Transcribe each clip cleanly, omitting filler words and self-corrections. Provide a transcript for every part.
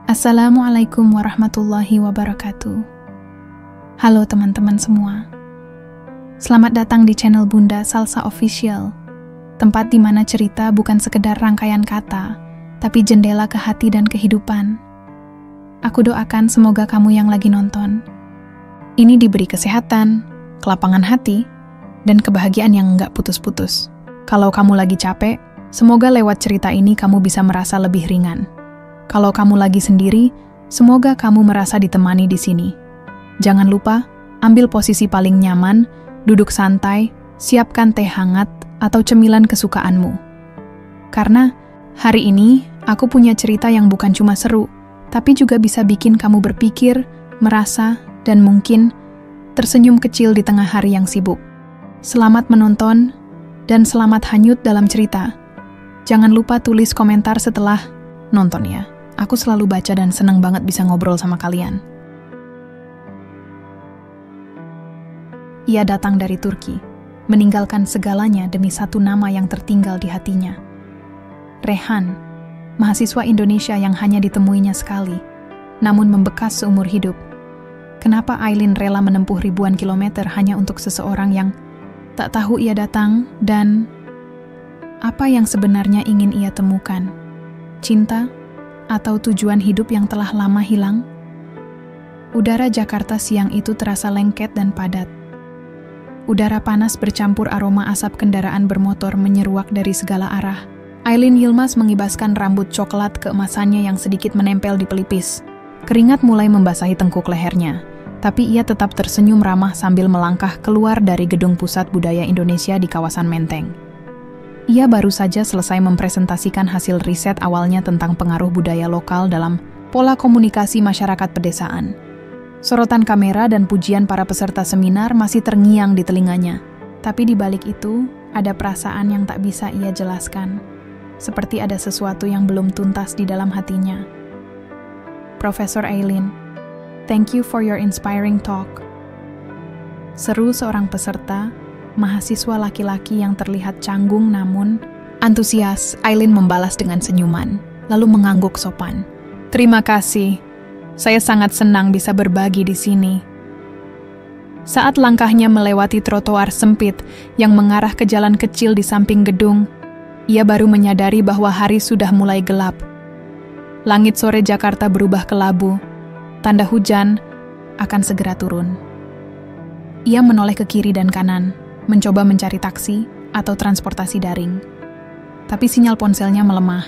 Assalamualaikum warahmatullahi wabarakatuh. Halo teman-teman semua. Selamat datang di channel Bunda Salsa Official, tempat di mana cerita bukan sekedar rangkaian kata, tapi jendela ke hati dan kehidupan. Aku doakan semoga kamu yang lagi nonton ini diberi kesehatan, kelapangan hati, dan kebahagiaan yang enggak putus-putus. Kalau kamu lagi capek, semoga lewat cerita ini kamu bisa merasa lebih ringan. Kalau kamu lagi sendiri, semoga kamu merasa ditemani di sini. Jangan lupa, ambil posisi paling nyaman, duduk santai, siapkan teh hangat atau cemilan kesukaanmu. Karena hari ini aku punya cerita yang bukan cuma seru, tapi juga bisa bikin kamu berpikir, merasa, dan mungkin tersenyum kecil di tengah hari yang sibuk. Selamat menonton, dan selamat hanyut dalam cerita. Jangan lupa tulis komentar setelah nonton ya. Aku selalu baca dan senang banget bisa ngobrol sama kalian. Ia datang dari Turki, meninggalkan segalanya demi satu nama yang tertinggal di hatinya. Rehan, mahasiswa Indonesia yang hanya ditemuinya sekali, namun membekas seumur hidup. Kenapa Aylin rela menempuh ribuan kilometer hanya untuk seseorang yang tak tahu ia datang dan apa yang sebenarnya ingin ia temukan? Cinta? Atau tujuan hidup yang telah lama hilang? Udara Jakarta siang itu terasa lengket dan padat. Udara panas bercampur aroma asap kendaraan bermotor menyeruak dari segala arah. Aylin Yilmaz mengibaskan rambut coklat keemasannya yang sedikit menempel di pelipis. Keringat mulai membasahi tengkuk lehernya, tapi ia tetap tersenyum ramah sambil melangkah keluar dari Gedung Pusat Budaya Indonesia di kawasan Menteng. Ia baru saja selesai mempresentasikan hasil riset awalnya tentang pengaruh budaya lokal dalam pola komunikasi masyarakat pedesaan. Sorotan kamera dan pujian para peserta seminar masih terngiang di telinganya. Tapi di balik itu, ada perasaan yang tak bisa ia jelaskan. Seperti ada sesuatu yang belum tuntas di dalam hatinya. Profesor Aylin, thank you for your inspiring talk. Seru seorang peserta, mahasiswa laki-laki yang terlihat canggung namun antusias. Aylin membalas dengan senyuman, lalu mengangguk sopan. Terima kasih, saya sangat senang bisa berbagi di sini. Saat langkahnya melewati trotoar sempit yang mengarah ke jalan kecil di samping gedung, ia baru menyadari bahwa hari sudah mulai gelap. Langit sore Jakarta berubah kelabu, tanda hujan akan segera turun. Ia menoleh ke kiri dan kanan, mencoba mencari taksi atau transportasi daring. Tapi sinyal ponselnya melemah.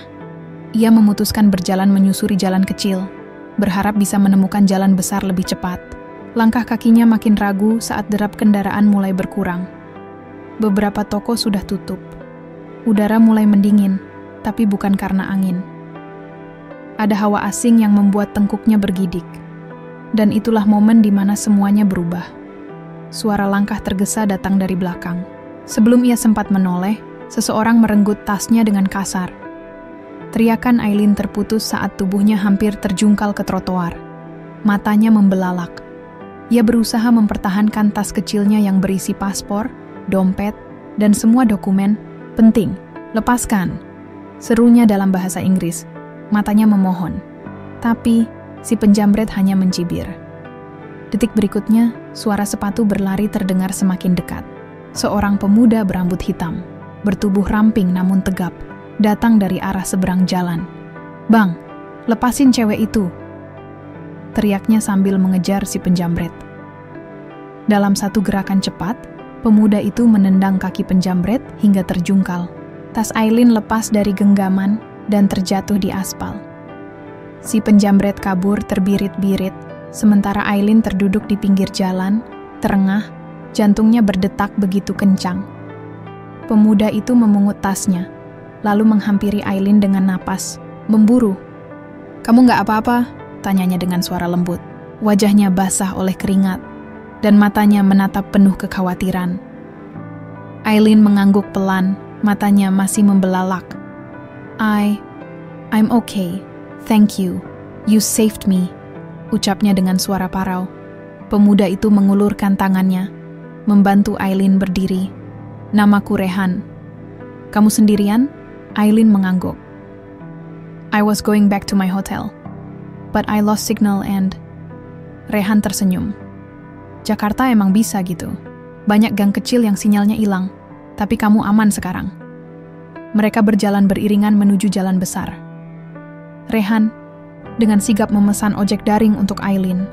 Ia memutuskan berjalan menyusuri jalan kecil, berharap bisa menemukan jalan besar lebih cepat. Langkah kakinya makin ragu saat derap kendaraan mulai berkurang. Beberapa toko sudah tutup. Udara mulai mendingin, tapi bukan karena angin. Ada hawa asing yang membuat tengkuknya bergidik. Dan itulah momen di mana semuanya berubah. Suara langkah tergesa datang dari belakang. Sebelum ia sempat menoleh, seseorang merenggut tasnya dengan kasar. Teriakan Aylin terputus saat tubuhnya hampir terjungkal ke trotoar. Matanya membelalak. Ia berusaha mempertahankan tas kecilnya yang berisi paspor, dompet, dan semua dokumen penting. Lepaskan, serunya dalam bahasa Inggris. Matanya memohon. Tapi si penjamret hanya mencibir. Detik berikutnya, suara sepatu berlari terdengar semakin dekat. Seorang pemuda berambut hitam, bertubuh ramping namun tegap, datang dari arah seberang jalan. "Bang, lepasin cewek itu!" teriaknya sambil mengejar si penjamret. Dalam satu gerakan cepat, pemuda itu menendang kaki penjamret hingga terjungkal. Tas Aylin lepas dari genggaman dan terjatuh di aspal. Si penjamret kabur terbirit-birit, sementara Aylin terduduk di pinggir jalan, terengah, jantungnya berdetak begitu kencang. Pemuda itu memungut tasnya, lalu menghampiri Aylin dengan napas, memburu. "Kamu nggak apa-apa?" tanyanya dengan suara lembut. Wajahnya basah oleh keringat, dan matanya menatap penuh kekhawatiran. Aylin mengangguk pelan, matanya masih membelalak. I'm okay, thank you, you saved me," ucapnya dengan suara parau. Pemuda itu mengulurkan tangannya, membantu Aylin berdiri. "Namaku Rehan." "Kamu sendirian?" Aylin mengangguk. "I was going back to my hotel." but I lost signal and... Rehan tersenyum. Jakarta emang bisa gitu. Banyak gang kecil yang sinyalnya hilang, tapi kamu aman sekarang. Mereka berjalan beriringan menuju jalan besar. Rehan dengan sigap memesan ojek daring untuk Aileen,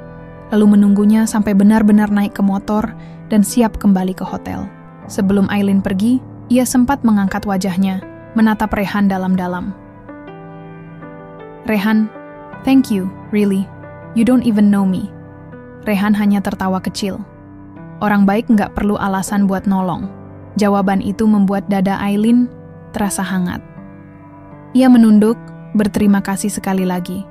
lalu menunggunya sampai benar-benar naik ke motor dan siap kembali ke hotel. Sebelum Aileen pergi, ia sempat mengangkat wajahnya, menatap Rehan dalam-dalam. Rehan, thank you, really. You don't even know me. Rehan hanya tertawa kecil. Orang baik nggak perlu alasan buat nolong. Jawaban itu membuat dada Aileen terasa hangat. Ia menunduk, berterima kasih sekali lagi.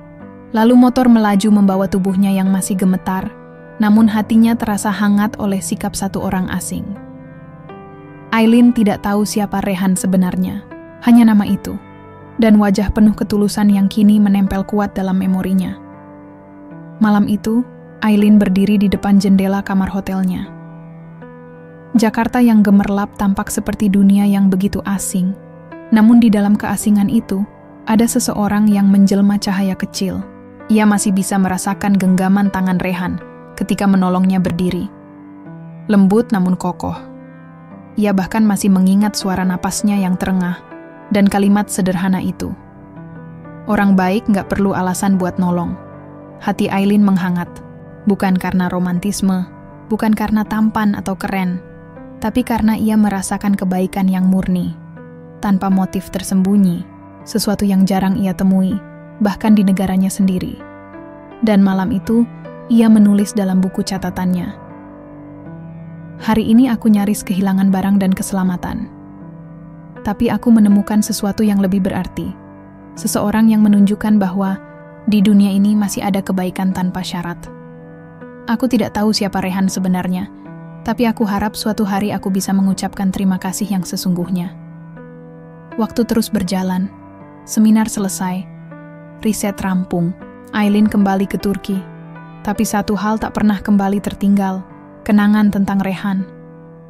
Lalu motor melaju membawa tubuhnya yang masih gemetar, namun hatinya terasa hangat oleh sikap satu orang asing. Aileen tidak tahu siapa Rehan sebenarnya, hanya nama itu, dan wajah penuh ketulusan yang kini menempel kuat dalam memorinya. Malam itu, Aileen berdiri di depan jendela kamar hotelnya. Jakarta yang gemerlap tampak seperti dunia yang begitu asing, namun di dalam keasingan itu, ada seseorang yang menjelma cahaya kecil. Ia masih bisa merasakan genggaman tangan Rehan ketika menolongnya berdiri. Lembut namun kokoh. Ia bahkan masih mengingat suara napasnya yang terengah dan kalimat sederhana itu. Orang baik nggak perlu alasan buat nolong. Hati Aileen menghangat. Bukan karena romantisme, bukan karena tampan atau keren, tapi karena ia merasakan kebaikan yang murni, tanpa motif tersembunyi, sesuatu yang jarang ia temui, bahkan di negaranya sendiri. Dan malam itu, ia menulis dalam buku catatannya. Hari ini aku nyaris kehilangan barang dan keselamatan. Tapi aku menemukan sesuatu yang lebih berarti. Seseorang yang menunjukkan bahwa di dunia ini masih ada kebaikan tanpa syarat. Aku tidak tahu siapa Rehan sebenarnya, tapi aku harap suatu hari aku bisa mengucapkan terima kasih yang sesungguhnya. Waktu terus berjalan, seminar selesai, riset rampung, Aileen kembali ke Turki. Tapi satu hal tak pernah kembali tertinggal, kenangan tentang Rehan.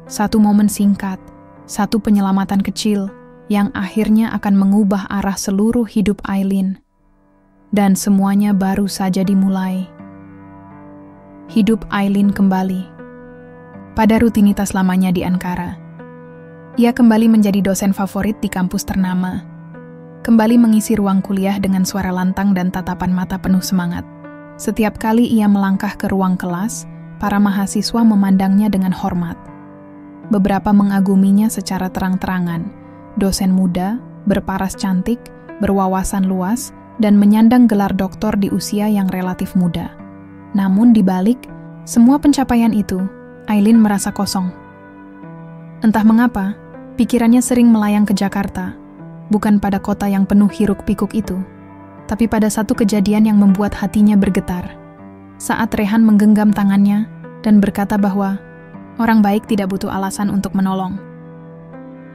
Satu momen singkat, satu penyelamatan kecil, yang akhirnya akan mengubah arah seluruh hidup Aileen. Dan semuanya baru saja dimulai. Hidup Aileen kembali. Pada rutinitas lamanya di Ankara. Ia kembali menjadi dosen favorit di kampus ternama. Kembali mengisi ruang kuliah dengan suara lantang dan tatapan mata penuh semangat. Setiap kali ia melangkah ke ruang kelas, para mahasiswa memandangnya dengan hormat. Beberapa mengaguminya secara terang-terangan. Dosen muda, berparas cantik, berwawasan luas, dan menyandang gelar doktor di usia yang relatif muda. Namun di balik semua pencapaian itu, Aileen merasa kosong. Entah mengapa, pikirannya sering melayang ke Jakarta, bukan pada kota yang penuh hiruk-pikuk itu, tapi pada satu kejadian yang membuat hatinya bergetar. Saat Rehan menggenggam tangannya dan berkata bahwa orang baik tidak butuh alasan untuk menolong.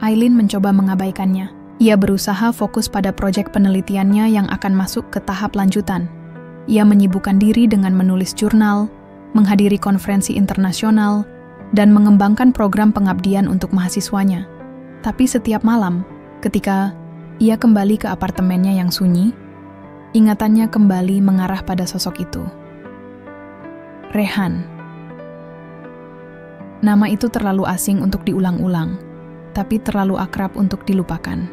Aileen mencoba mengabaikannya. Ia berusaha fokus pada proyek penelitiannya yang akan masuk ke tahap lanjutan. Ia menyibukkan diri dengan menulis jurnal, menghadiri konferensi internasional, dan mengembangkan program pengabdian untuk mahasiswanya. Tapi setiap malam, ketika ia kembali ke apartemennya yang sunyi, ingatannya kembali mengarah pada sosok itu. Rehan. Nama itu terlalu asing untuk diulang-ulang, tapi terlalu akrab untuk dilupakan.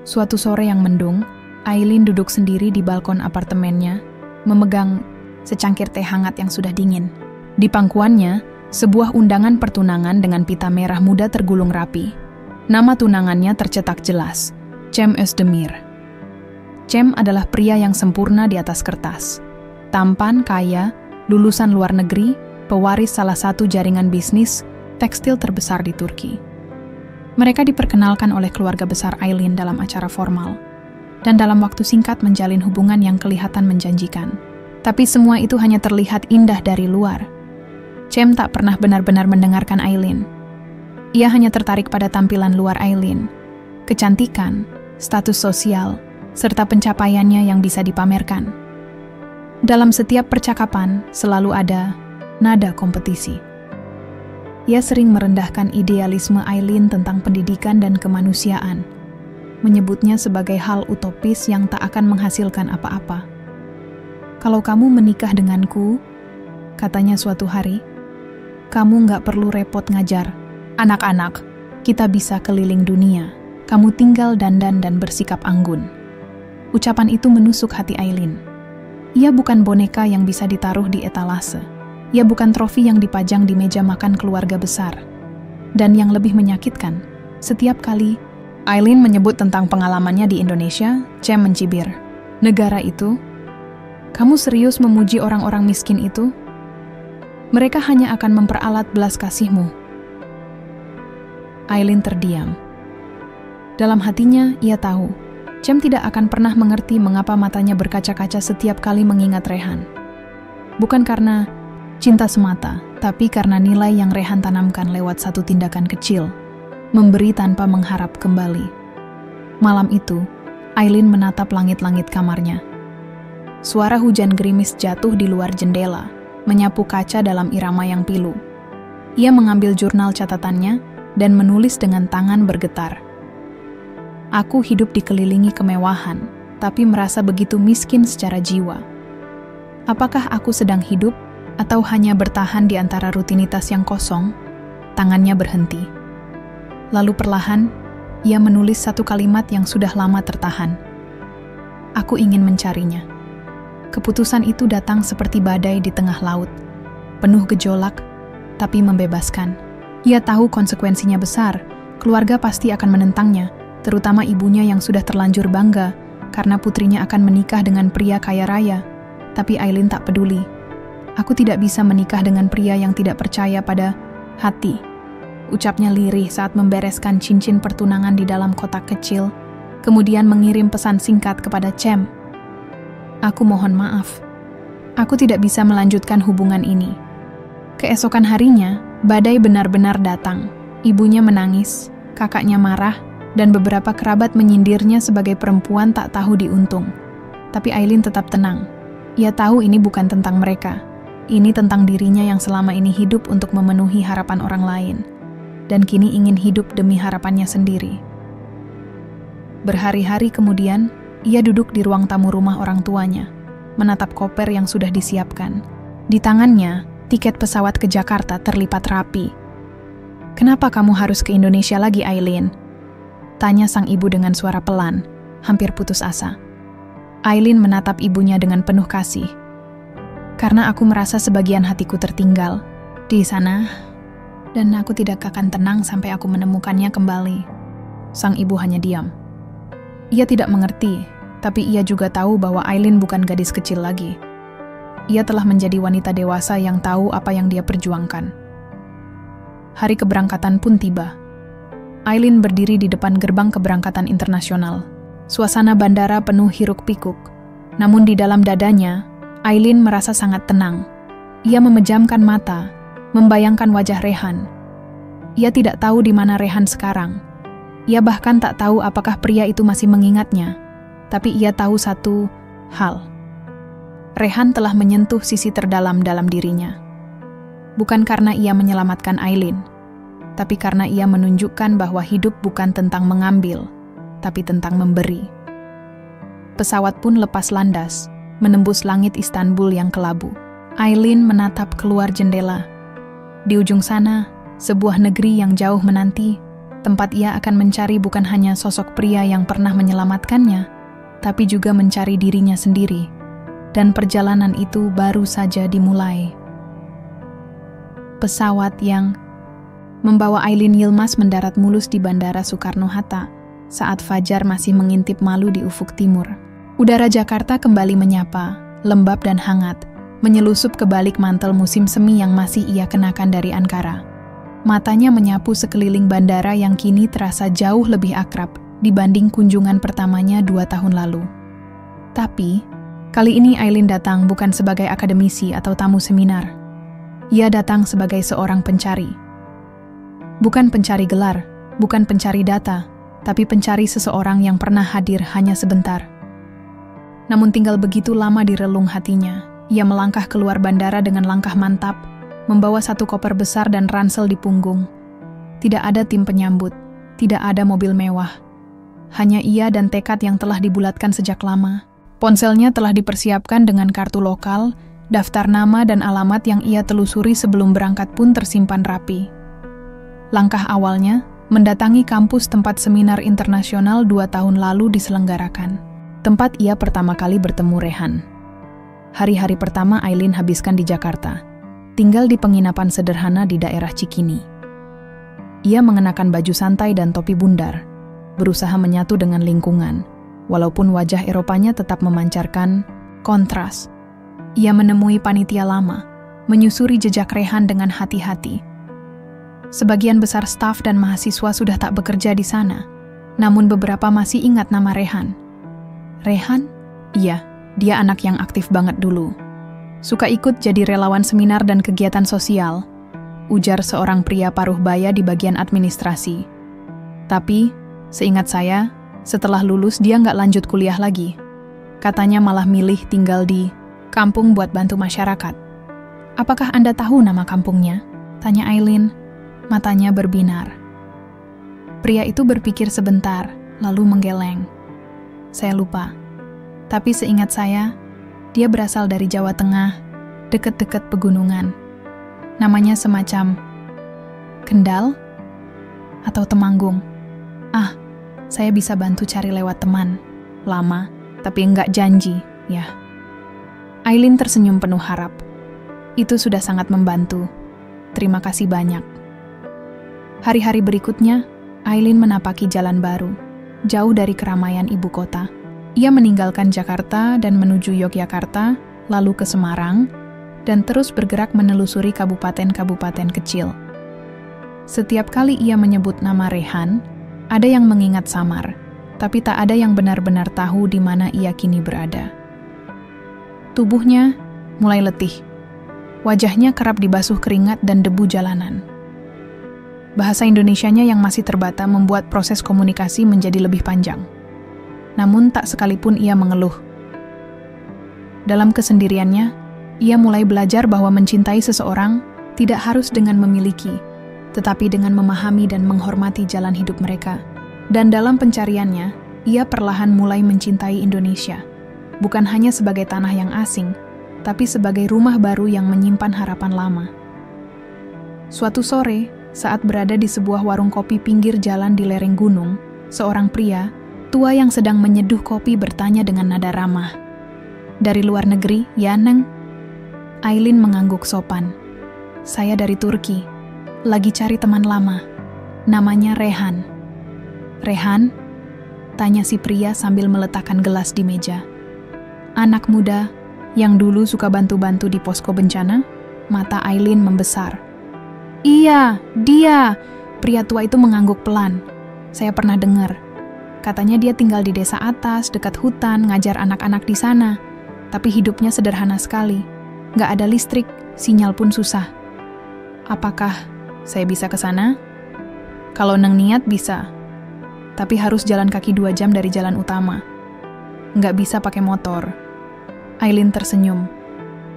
Suatu sore yang mendung, Aileen duduk sendiri di balkon apartemennya, memegang secangkir teh hangat yang sudah dingin. Di pangkuannya, sebuah undangan pertunangan dengan pita merah muda tergulung rapi. Nama tunangannya tercetak jelas, Cem Özdemir. Cem adalah pria yang sempurna di atas kertas. Tampan, kaya, lulusan luar negeri, pewaris salah satu jaringan bisnis tekstil terbesar di Turki. Mereka diperkenalkan oleh keluarga besar Aileen dalam acara formal, dan dalam waktu singkat menjalin hubungan yang kelihatan menjanjikan. Tapi semua itu hanya terlihat indah dari luar. Cem tak pernah benar-benar mendengarkan Aileen. Ia hanya tertarik pada tampilan luar Aileen, kecantikan, status sosial, serta pencapaiannya yang bisa dipamerkan. Dalam setiap percakapan selalu ada nada kompetisi. Ia sering merendahkan idealisme Aileen tentang pendidikan dan kemanusiaan, menyebutnya sebagai hal utopis yang tak akan menghasilkan apa-apa. Kalau kamu menikah denganku, katanya suatu hari, kamu nggak perlu repot ngajar. Anak-anak, kita bisa keliling dunia. Kamu tinggal dandan dan bersikap anggun. Ucapan itu menusuk hati Aileen. Ia bukan boneka yang bisa ditaruh di etalase. Ia bukan trofi yang dipajang di meja makan keluarga besar. Dan yang lebih menyakitkan, setiap kali Aileen menyebut tentang pengalamannya di Indonesia, Cem mencibir. Negara itu? Kamu serius memuji orang-orang miskin itu? Mereka hanya akan memperalat belas kasihmu. Aileen terdiam. Dalam hatinya, ia tahu, Cem tidak akan pernah mengerti mengapa matanya berkaca-kaca setiap kali mengingat Rehan. Bukan karena cinta semata, tapi karena nilai yang Rehan tanamkan lewat satu tindakan kecil, memberi tanpa mengharap kembali. Malam itu, Aileen menatap langit-langit kamarnya. Suara hujan gerimis jatuh di luar jendela, menyapu kaca dalam irama yang pilu. Ia mengambil jurnal catatannya dan menulis dengan tangan bergetar. Aku hidup dikelilingi kemewahan, tapi merasa begitu miskin secara jiwa. Apakah aku sedang hidup atau hanya bertahan di antara rutinitas yang kosong? Tangannya berhenti. Lalu perlahan, ia menulis satu kalimat yang sudah lama tertahan. Aku ingin mencarinya. Keputusan itu datang seperti badai di tengah laut, penuh gejolak, tapi membebaskan. Ia tahu konsekuensinya besar, keluarga pasti akan menentangnya, terutama ibunya yang sudah terlanjur bangga karena putrinya akan menikah dengan pria kaya raya. Tapi Aileen tak peduli. Aku tidak bisa menikah dengan pria yang tidak percaya pada hati. Ucapnya lirih saat membereskan cincin pertunangan di dalam kotak kecil, kemudian mengirim pesan singkat kepada Cem. Aku mohon maaf. Aku tidak bisa melanjutkan hubungan ini. Keesokan harinya, badai benar-benar datang. Ibunya menangis, kakaknya marah, dan beberapa kerabat menyindirnya sebagai perempuan tak tahu diuntung. Tapi Aileen tetap tenang. Ia tahu ini bukan tentang mereka. Ini tentang dirinya yang selama ini hidup untuk memenuhi harapan orang lain. Dan kini ingin hidup demi harapannya sendiri. Berhari-hari kemudian, ia duduk di ruang tamu rumah orang tuanya, menatap koper yang sudah disiapkan. Di tangannya, tiket pesawat ke Jakarta terlipat rapi. Kenapa kamu harus ke Indonesia lagi, Aileen? Tanya sang ibu dengan suara pelan, hampir putus asa. Aileen menatap ibunya dengan penuh kasih. Karena aku merasa sebagian hatiku tertinggal di sana, dan aku tidak akan tenang sampai aku menemukannya kembali. Sang ibu hanya diam. Ia tidak mengerti, tapi ia juga tahu bahwa Aileen bukan gadis kecil lagi. Ia telah menjadi wanita dewasa yang tahu apa yang dia perjuangkan. Hari keberangkatan pun tiba. Aileen berdiri di depan gerbang keberangkatan internasional. Suasana bandara penuh hiruk-pikuk. Namun di dalam dadanya, Aileen merasa sangat tenang. Ia memejamkan mata, membayangkan wajah Rehan. Ia tidak tahu di mana Rehan sekarang. Ia bahkan tak tahu apakah pria itu masih mengingatnya. Tapi ia tahu satu hal. Rehan telah menyentuh sisi terdalam dalam dirinya. Bukan karena ia menyelamatkan Aileen, tapi karena ia menunjukkan bahwa hidup bukan tentang mengambil, tapi tentang memberi. Pesawat pun lepas landas, menembus langit Istanbul yang kelabu. Aileen menatap keluar jendela. Di ujung sana, sebuah negeri yang jauh menanti, tempat ia akan mencari bukan hanya sosok pria yang pernah menyelamatkannya, tapi juga mencari dirinya sendiri. Dan perjalanan itu baru saja dimulai. Pesawat yang membawa Aileen Yilmaz mendarat mulus di Bandara Soekarno-Hatta saat fajar masih mengintip malu di ufuk timur. Udara Jakarta kembali menyapa, lembab dan hangat, menyelusup ke balik mantel musim semi yang masih ia kenakan dari Ankara. Matanya menyapu sekeliling bandara yang kini terasa jauh lebih akrab dibanding kunjungan pertamanya 2 tahun lalu. Tapi, kali ini Aileen datang bukan sebagai akademisi atau tamu seminar. Ia datang sebagai seorang pencari. Bukan pencari gelar, bukan pencari data, tapi pencari seseorang yang pernah hadir hanya sebentar. Namun tinggal begitu lama di relung hatinya, ia melangkah keluar bandara dengan langkah mantap, membawa satu koper besar dan ransel di punggung. Tidak ada tim penyambut, tidak ada mobil mewah. Hanya ia dan tekad yang telah dibulatkan sejak lama. Ponselnya telah dipersiapkan dengan kartu lokal, daftar nama dan alamat yang ia telusuri sebelum berangkat pun tersimpan rapi. Langkah awalnya, mendatangi kampus tempat seminar internasional 2 tahun lalu diselenggarakan. Tempat ia pertama kali bertemu Rehan. Hari-hari pertama Aileen habiskan di Jakarta, tinggal di penginapan sederhana di daerah Cikini. Ia mengenakan baju santai dan topi bundar, berusaha menyatu dengan lingkungan, walaupun wajah Eropanya tetap memancarkan kontras. Ia menemui panitia lama, menyusuri jejak Rehan dengan hati-hati. Sebagian besar staf dan mahasiswa sudah tak bekerja di sana, namun beberapa masih ingat nama Rehan. Rehan? Iya, dia anak yang aktif banget dulu. Suka ikut jadi relawan seminar dan kegiatan sosial, ujar seorang pria paruh baya di bagian administrasi. Tapi, seingat saya, setelah lulus dia nggak lanjut kuliah lagi. Katanya malah milih tinggal di kampung buat bantu masyarakat. Apakah Anda tahu nama kampungnya? Tanya Aileen. Matanya berbinar. Pria itu berpikir sebentar, lalu menggeleng. Saya lupa. Tapi seingat saya, dia berasal dari Jawa Tengah, dekat-dekat pegunungan. Namanya semacam Kendal atau Temanggung. Saya bisa bantu cari lewat teman. Lama, tapi enggak janji, ya. Aileen tersenyum penuh harap. Itu sudah sangat membantu. Terima kasih banyak. Hari-hari berikutnya, Aileen menapaki jalan baru, jauh dari keramaian ibu kota. Ia meninggalkan Jakarta dan menuju Yogyakarta, lalu ke Semarang, dan terus bergerak menelusuri kabupaten-kabupaten kecil. Setiap kali ia menyebut nama Rehan, ada yang mengingat samar, tapi tak ada yang benar-benar tahu di mana ia kini berada. Tubuhnya mulai letih. Wajahnya kerap dibasuh keringat dan debu jalanan. Bahasa Indonesianya yang masih terbata membuat proses komunikasi menjadi lebih panjang. Namun tak sekalipun ia mengeluh. Dalam kesendiriannya, ia mulai belajar bahwa mencintai seseorang tidak harus dengan memiliki, tetapi dengan memahami dan menghormati jalan hidup mereka. Dan dalam pencariannya, ia perlahan mulai mencintai Indonesia, bukan hanya sebagai tanah yang asing, tapi sebagai rumah baru yang menyimpan harapan lama. Suatu sore, saat berada di sebuah warung kopi pinggir jalan di lereng gunung, seorang pria, tua yang sedang menyeduh kopi bertanya dengan nada ramah. Dari luar negeri, ya Neng? Aileen mengangguk sopan. Saya dari Turki, lagi cari teman lama. Namanya Rehan. Rehan? Tanya si pria sambil meletakkan gelas di meja. Anak muda yang dulu suka bantu-bantu di posko bencana? Mata Aileen membesar. Iya, dia. Pria tua itu mengangguk pelan. Saya pernah dengar. Katanya dia tinggal di desa atas, dekat hutan, ngajar anak-anak di sana. Tapi hidupnya sederhana sekali. Nggak ada listrik, sinyal pun susah. Apakah saya bisa ke sana? Kalau Neng niat bisa. Tapi harus jalan kaki 2 jam dari jalan utama. Nggak bisa pakai motor. Aileen tersenyum.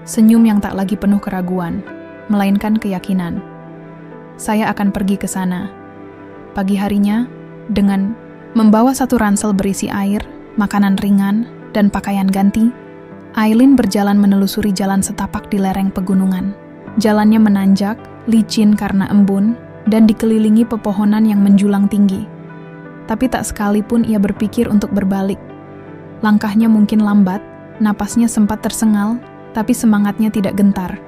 Senyum yang tak lagi penuh keraguan, melainkan keyakinan. Saya akan pergi ke sana. Pagi harinya, dengan membawa satu ransel berisi air, makanan ringan, dan pakaian ganti, Aileen berjalan menelusuri jalan setapak di lereng pegunungan. Jalannya menanjak, licin karena embun, dan dikelilingi pepohonan yang menjulang tinggi. Tapi tak sekalipun ia berpikir untuk berbalik. Langkahnya mungkin lambat, napasnya sempat tersengal, tapi semangatnya tidak gentar.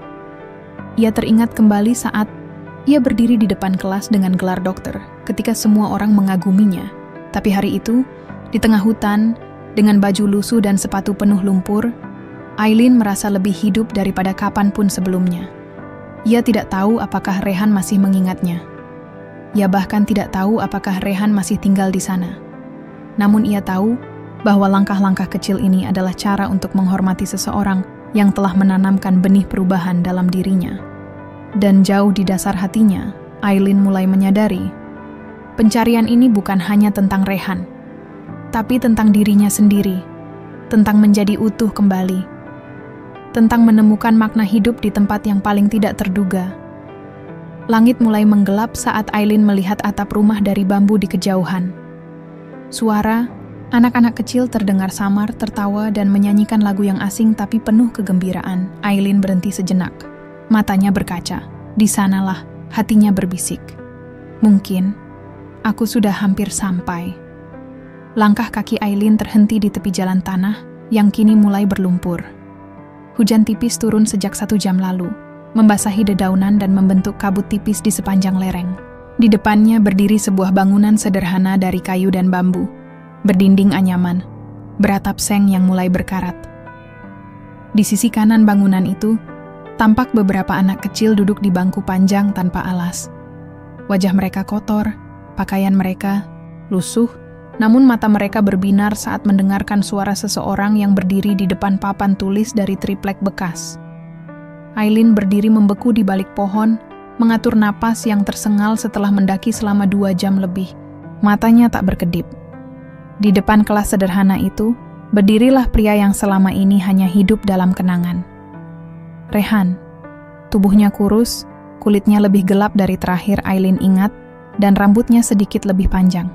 Ia teringat kembali saat ia berdiri di depan kelas dengan gelar dokter ketika semua orang mengaguminya. Tapi hari itu, di tengah hutan, dengan baju lusuh dan sepatu penuh lumpur, Aileen merasa lebih hidup daripada kapanpun sebelumnya. Ia tidak tahu apakah Rehan masih mengingatnya. Ia bahkan tidak tahu apakah Rehan masih tinggal di sana. Namun ia tahu bahwa langkah-langkah kecil ini adalah cara untuk menghormati seseorang yang telah menanamkan benih perubahan dalam dirinya. Dan jauh di dasar hatinya, Aileen mulai menyadari, pencarian ini bukan hanya tentang Rehan, tapi tentang dirinya sendiri, tentang menjadi utuh kembali, tentang menemukan makna hidup di tempat yang paling tidak terduga. Langit mulai menggelap saat Aileen melihat atap rumah dari bambu di kejauhan. Suara, Anak-anak kecil terdengar samar, tertawa, dan menyanyikan lagu yang asing tapi penuh kegembiraan. Aileen berhenti sejenak. Matanya berkaca. Di sanalah hatinya berbisik. Mungkin aku sudah hampir sampai. Langkah kaki Aileen terhenti di tepi jalan tanah yang kini mulai berlumpur. Hujan tipis turun sejak 1 jam lalu, membasahi dedaunan dan membentuk kabut tipis di sepanjang lereng. Di depannya berdiri sebuah bangunan sederhana dari kayu dan bambu, berdinding anyaman, beratap seng yang mulai berkarat. Di sisi kanan bangunan itu, tampak beberapa anak kecil duduk di bangku panjang tanpa alas. Wajah mereka kotor, pakaian mereka lusuh, namun mata mereka berbinar saat mendengarkan suara seseorang yang berdiri di depan papan tulis dari triplek bekas. Aileen berdiri membeku di balik pohon, mengatur napas yang tersengal setelah mendaki selama 2 jam lebih. Matanya tak berkedip. Di depan kelas sederhana itu, berdirilah pria yang selama ini hanya hidup dalam kenangan. Rehan. Tubuhnya kurus, kulitnya lebih gelap dari terakhir Aileen ingat, dan rambutnya sedikit lebih panjang.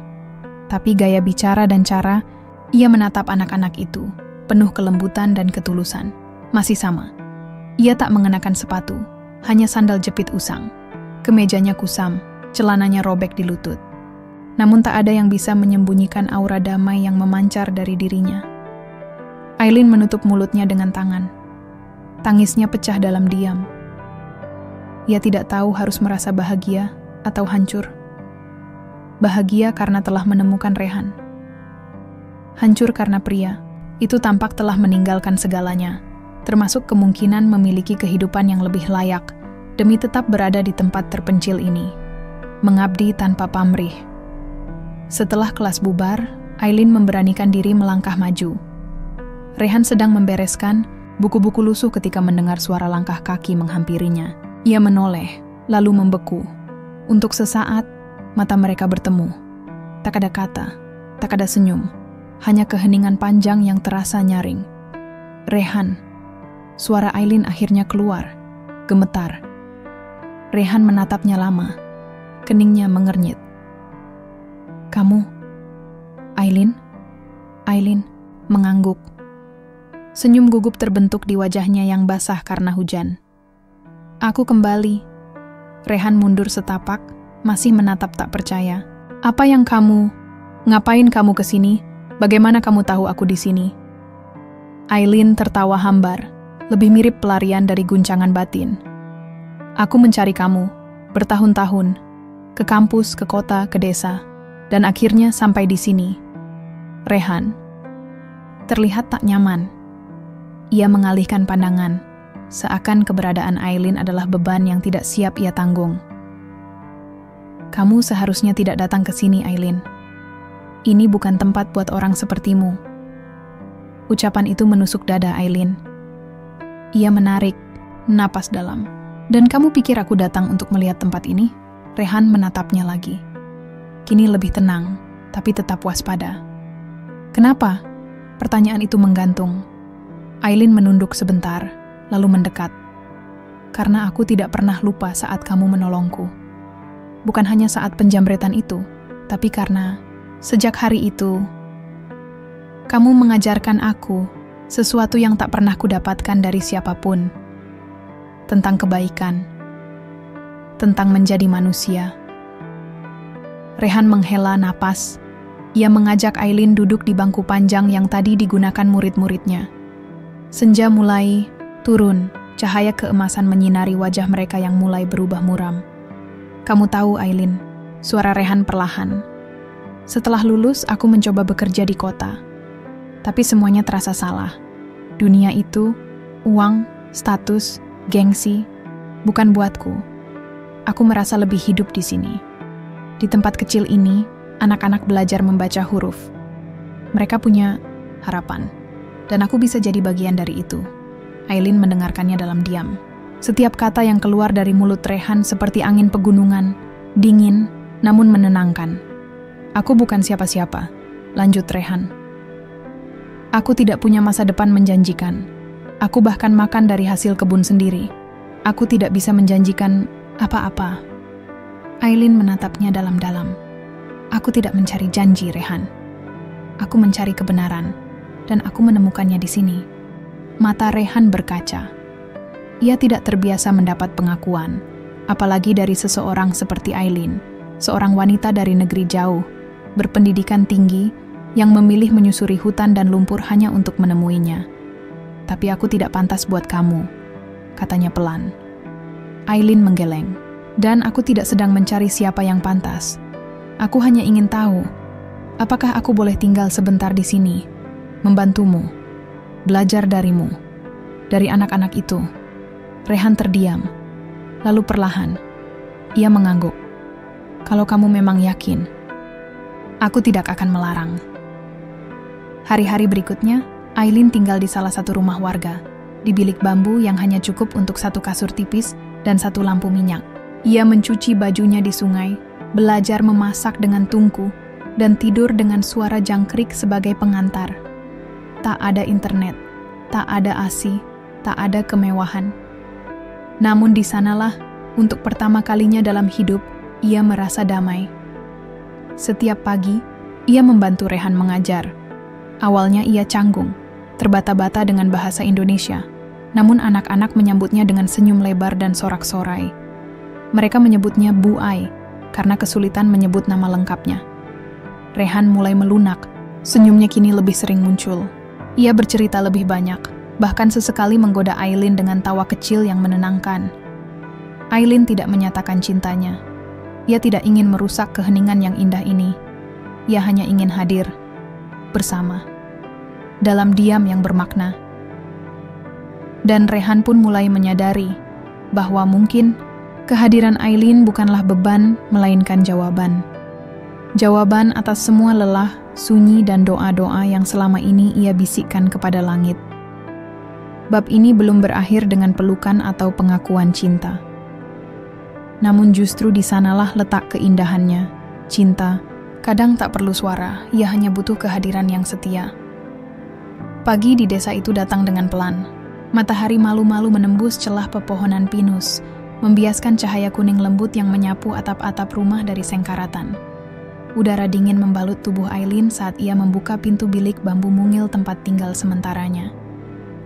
Tapi gaya bicara dan cara, ia menatap anak-anak itu, penuh kelembutan dan ketulusan. Masih sama. Ia tak mengenakan sepatu, hanya sandal jepit usang. Kemejanya kusam, celananya robek di lutut. Namun tak ada yang bisa menyembunyikan aura damai yang memancar dari dirinya. Aileen menutup mulutnya dengan tangan. Tangisnya pecah dalam diam. Ia tidak tahu harus merasa bahagia atau hancur. Bahagia karena telah menemukan Rehan. Hancur karena pria itu tampak telah meninggalkan segalanya, termasuk kemungkinan memiliki kehidupan yang lebih layak demi tetap berada di tempat terpencil ini, mengabdi tanpa pamrih. Setelah kelas bubar, Aileen memberanikan diri melangkah maju. Rehan sedang membereskan buku-buku lusuh ketika mendengar suara langkah kaki menghampirinya. Ia menoleh, lalu membeku. Untuk sesaat, mata mereka bertemu. Tak ada kata, tak ada senyum, hanya keheningan panjang yang terasa nyaring. Rehan. Suara Aileen akhirnya keluar, gemetar. Rehan menatapnya lama, keningnya mengernyit. Kamu, Aileen? Aileen mengangguk. Senyum gugup terbentuk di wajahnya yang basah karena hujan. Aku kembali. Rehan mundur setapak, masih menatap tak percaya. Apa yang kamu? Ngapain kamu kesini? Bagaimana kamu tahu aku di sini? Aileen tertawa hambar, lebih mirip pelarian dari guncangan batin. Aku mencari kamu, bertahun-tahun, ke kampus, ke kota, ke desa. Dan akhirnya sampai di sini. Rehan. Terlihat tak nyaman. Ia mengalihkan pandangan, seakan keberadaan Aileen adalah beban yang tidak siap ia tanggung. Kamu seharusnya tidak datang ke sini, Aileen. Ini bukan tempat buat orang sepertimu. Ucapan itu menusuk dada Aileen. Ia menarik napas dalam. Dan kamu pikir aku datang untuk melihat tempat ini? Rehan menatapnya lagi. Kini lebih tenang, tapi tetap waspada. Kenapa? Pertanyaan itu menggantung. Aileen menunduk sebentar, lalu mendekat. Karena aku tidak pernah lupa saat kamu menolongku. Bukan hanya saat penjamretan itu, tapi karena sejak hari itu, kamu mengajarkan aku sesuatu yang tak pernah kudapatkan dari siapapun. Tentang kebaikan, tentang menjadi manusia. Rehan menghela napas. Ia mengajak Aileen duduk di bangku panjang yang tadi digunakan murid-muridnya. Senja mulai turun, cahaya keemasan menyinari wajah mereka yang mulai berubah muram. Kamu tahu, Aileen, suara Rehan perlahan. Setelah lulus, aku mencoba bekerja di kota. Tapi semuanya terasa salah. Dunia itu, uang, status, gengsi, bukan buatku. Aku merasa lebih hidup di sini. Di tempat kecil ini, anak-anak belajar membaca huruf. Mereka punya harapan, dan aku bisa jadi bagian dari itu. Aileen mendengarkannya dalam diam. Setiap kata yang keluar dari mulut Rehan seperti angin pegunungan, dingin, namun menenangkan. Aku bukan siapa-siapa, lanjut Rehan. Aku tidak punya masa depan menjanjikan. Aku bahkan makan dari hasil kebun sendiri. Aku tidak bisa menjanjikan apa-apa. Aileen menatapnya dalam-dalam. Aku tidak mencari janji, Rehan. Aku mencari kebenaran, dan aku menemukannya di sini. Mata Rehan berkaca. Ia tidak terbiasa mendapat pengakuan, apalagi dari seseorang seperti Aileen, seorang wanita dari negeri jauh, berpendidikan tinggi, yang memilih menyusuri hutan dan lumpur hanya untuk menemuinya. Tapi aku tidak pantas buat kamu, katanya pelan. Aileen menggeleng. Dan aku tidak sedang mencari siapa yang pantas. Aku hanya ingin tahu, apakah aku boleh tinggal sebentar di sini, membantumu, belajar darimu, dari anak-anak itu. Rehan terdiam, lalu perlahan, ia mengangguk. Kalau kamu memang yakin, aku tidak akan melarang. Hari-hari berikutnya, Aileen tinggal di salah satu rumah warga, di bilik bambu yang hanya cukup untuk satu kasur tipis dan satu lampu minyak. Ia mencuci bajunya di sungai, belajar memasak dengan tungku, dan tidur dengan suara jangkrik sebagai pengantar. Tak ada internet, tak ada ASI, tak ada kemewahan. Namun di sanalah, untuk pertama kalinya dalam hidup, ia merasa damai. Setiap pagi, ia membantu Rehan mengajar. Awalnya ia canggung, terbata-bata dengan bahasa Indonesia, namun anak-anak menyambutnya dengan senyum lebar dan sorak-sorai. Mereka menyebutnya Bu Ai, karena kesulitan menyebut nama lengkapnya. Rehan mulai melunak, senyumnya kini lebih sering muncul. Ia bercerita lebih banyak, bahkan sesekali menggoda Aileen dengan tawa kecil yang menenangkan. Aileen tidak menyatakan cintanya. Ia tidak ingin merusak keheningan yang indah ini. Ia hanya ingin hadir, bersama, dalam diam yang bermakna. Dan Rehan pun mulai menyadari bahwa mungkin kehadiran Aileen bukanlah beban, melainkan jawaban. Jawaban atas semua lelah, sunyi, dan doa-doa yang selama ini ia bisikkan kepada langit. Bab ini belum berakhir dengan pelukan atau pengakuan cinta. Namun justru di sanalah letak keindahannya. Cinta kadang tak perlu suara, ia hanya butuh kehadiran yang setia. Pagi di desa itu datang dengan pelan. Matahari malu-malu menembus celah pepohonan pinus, membiaskan cahaya kuning lembut yang menyapu atap-atap rumah dari sengkaratan. Udara dingin membalut tubuh Aileen saat ia membuka pintu bilik bambu mungil tempat tinggal sementaranya.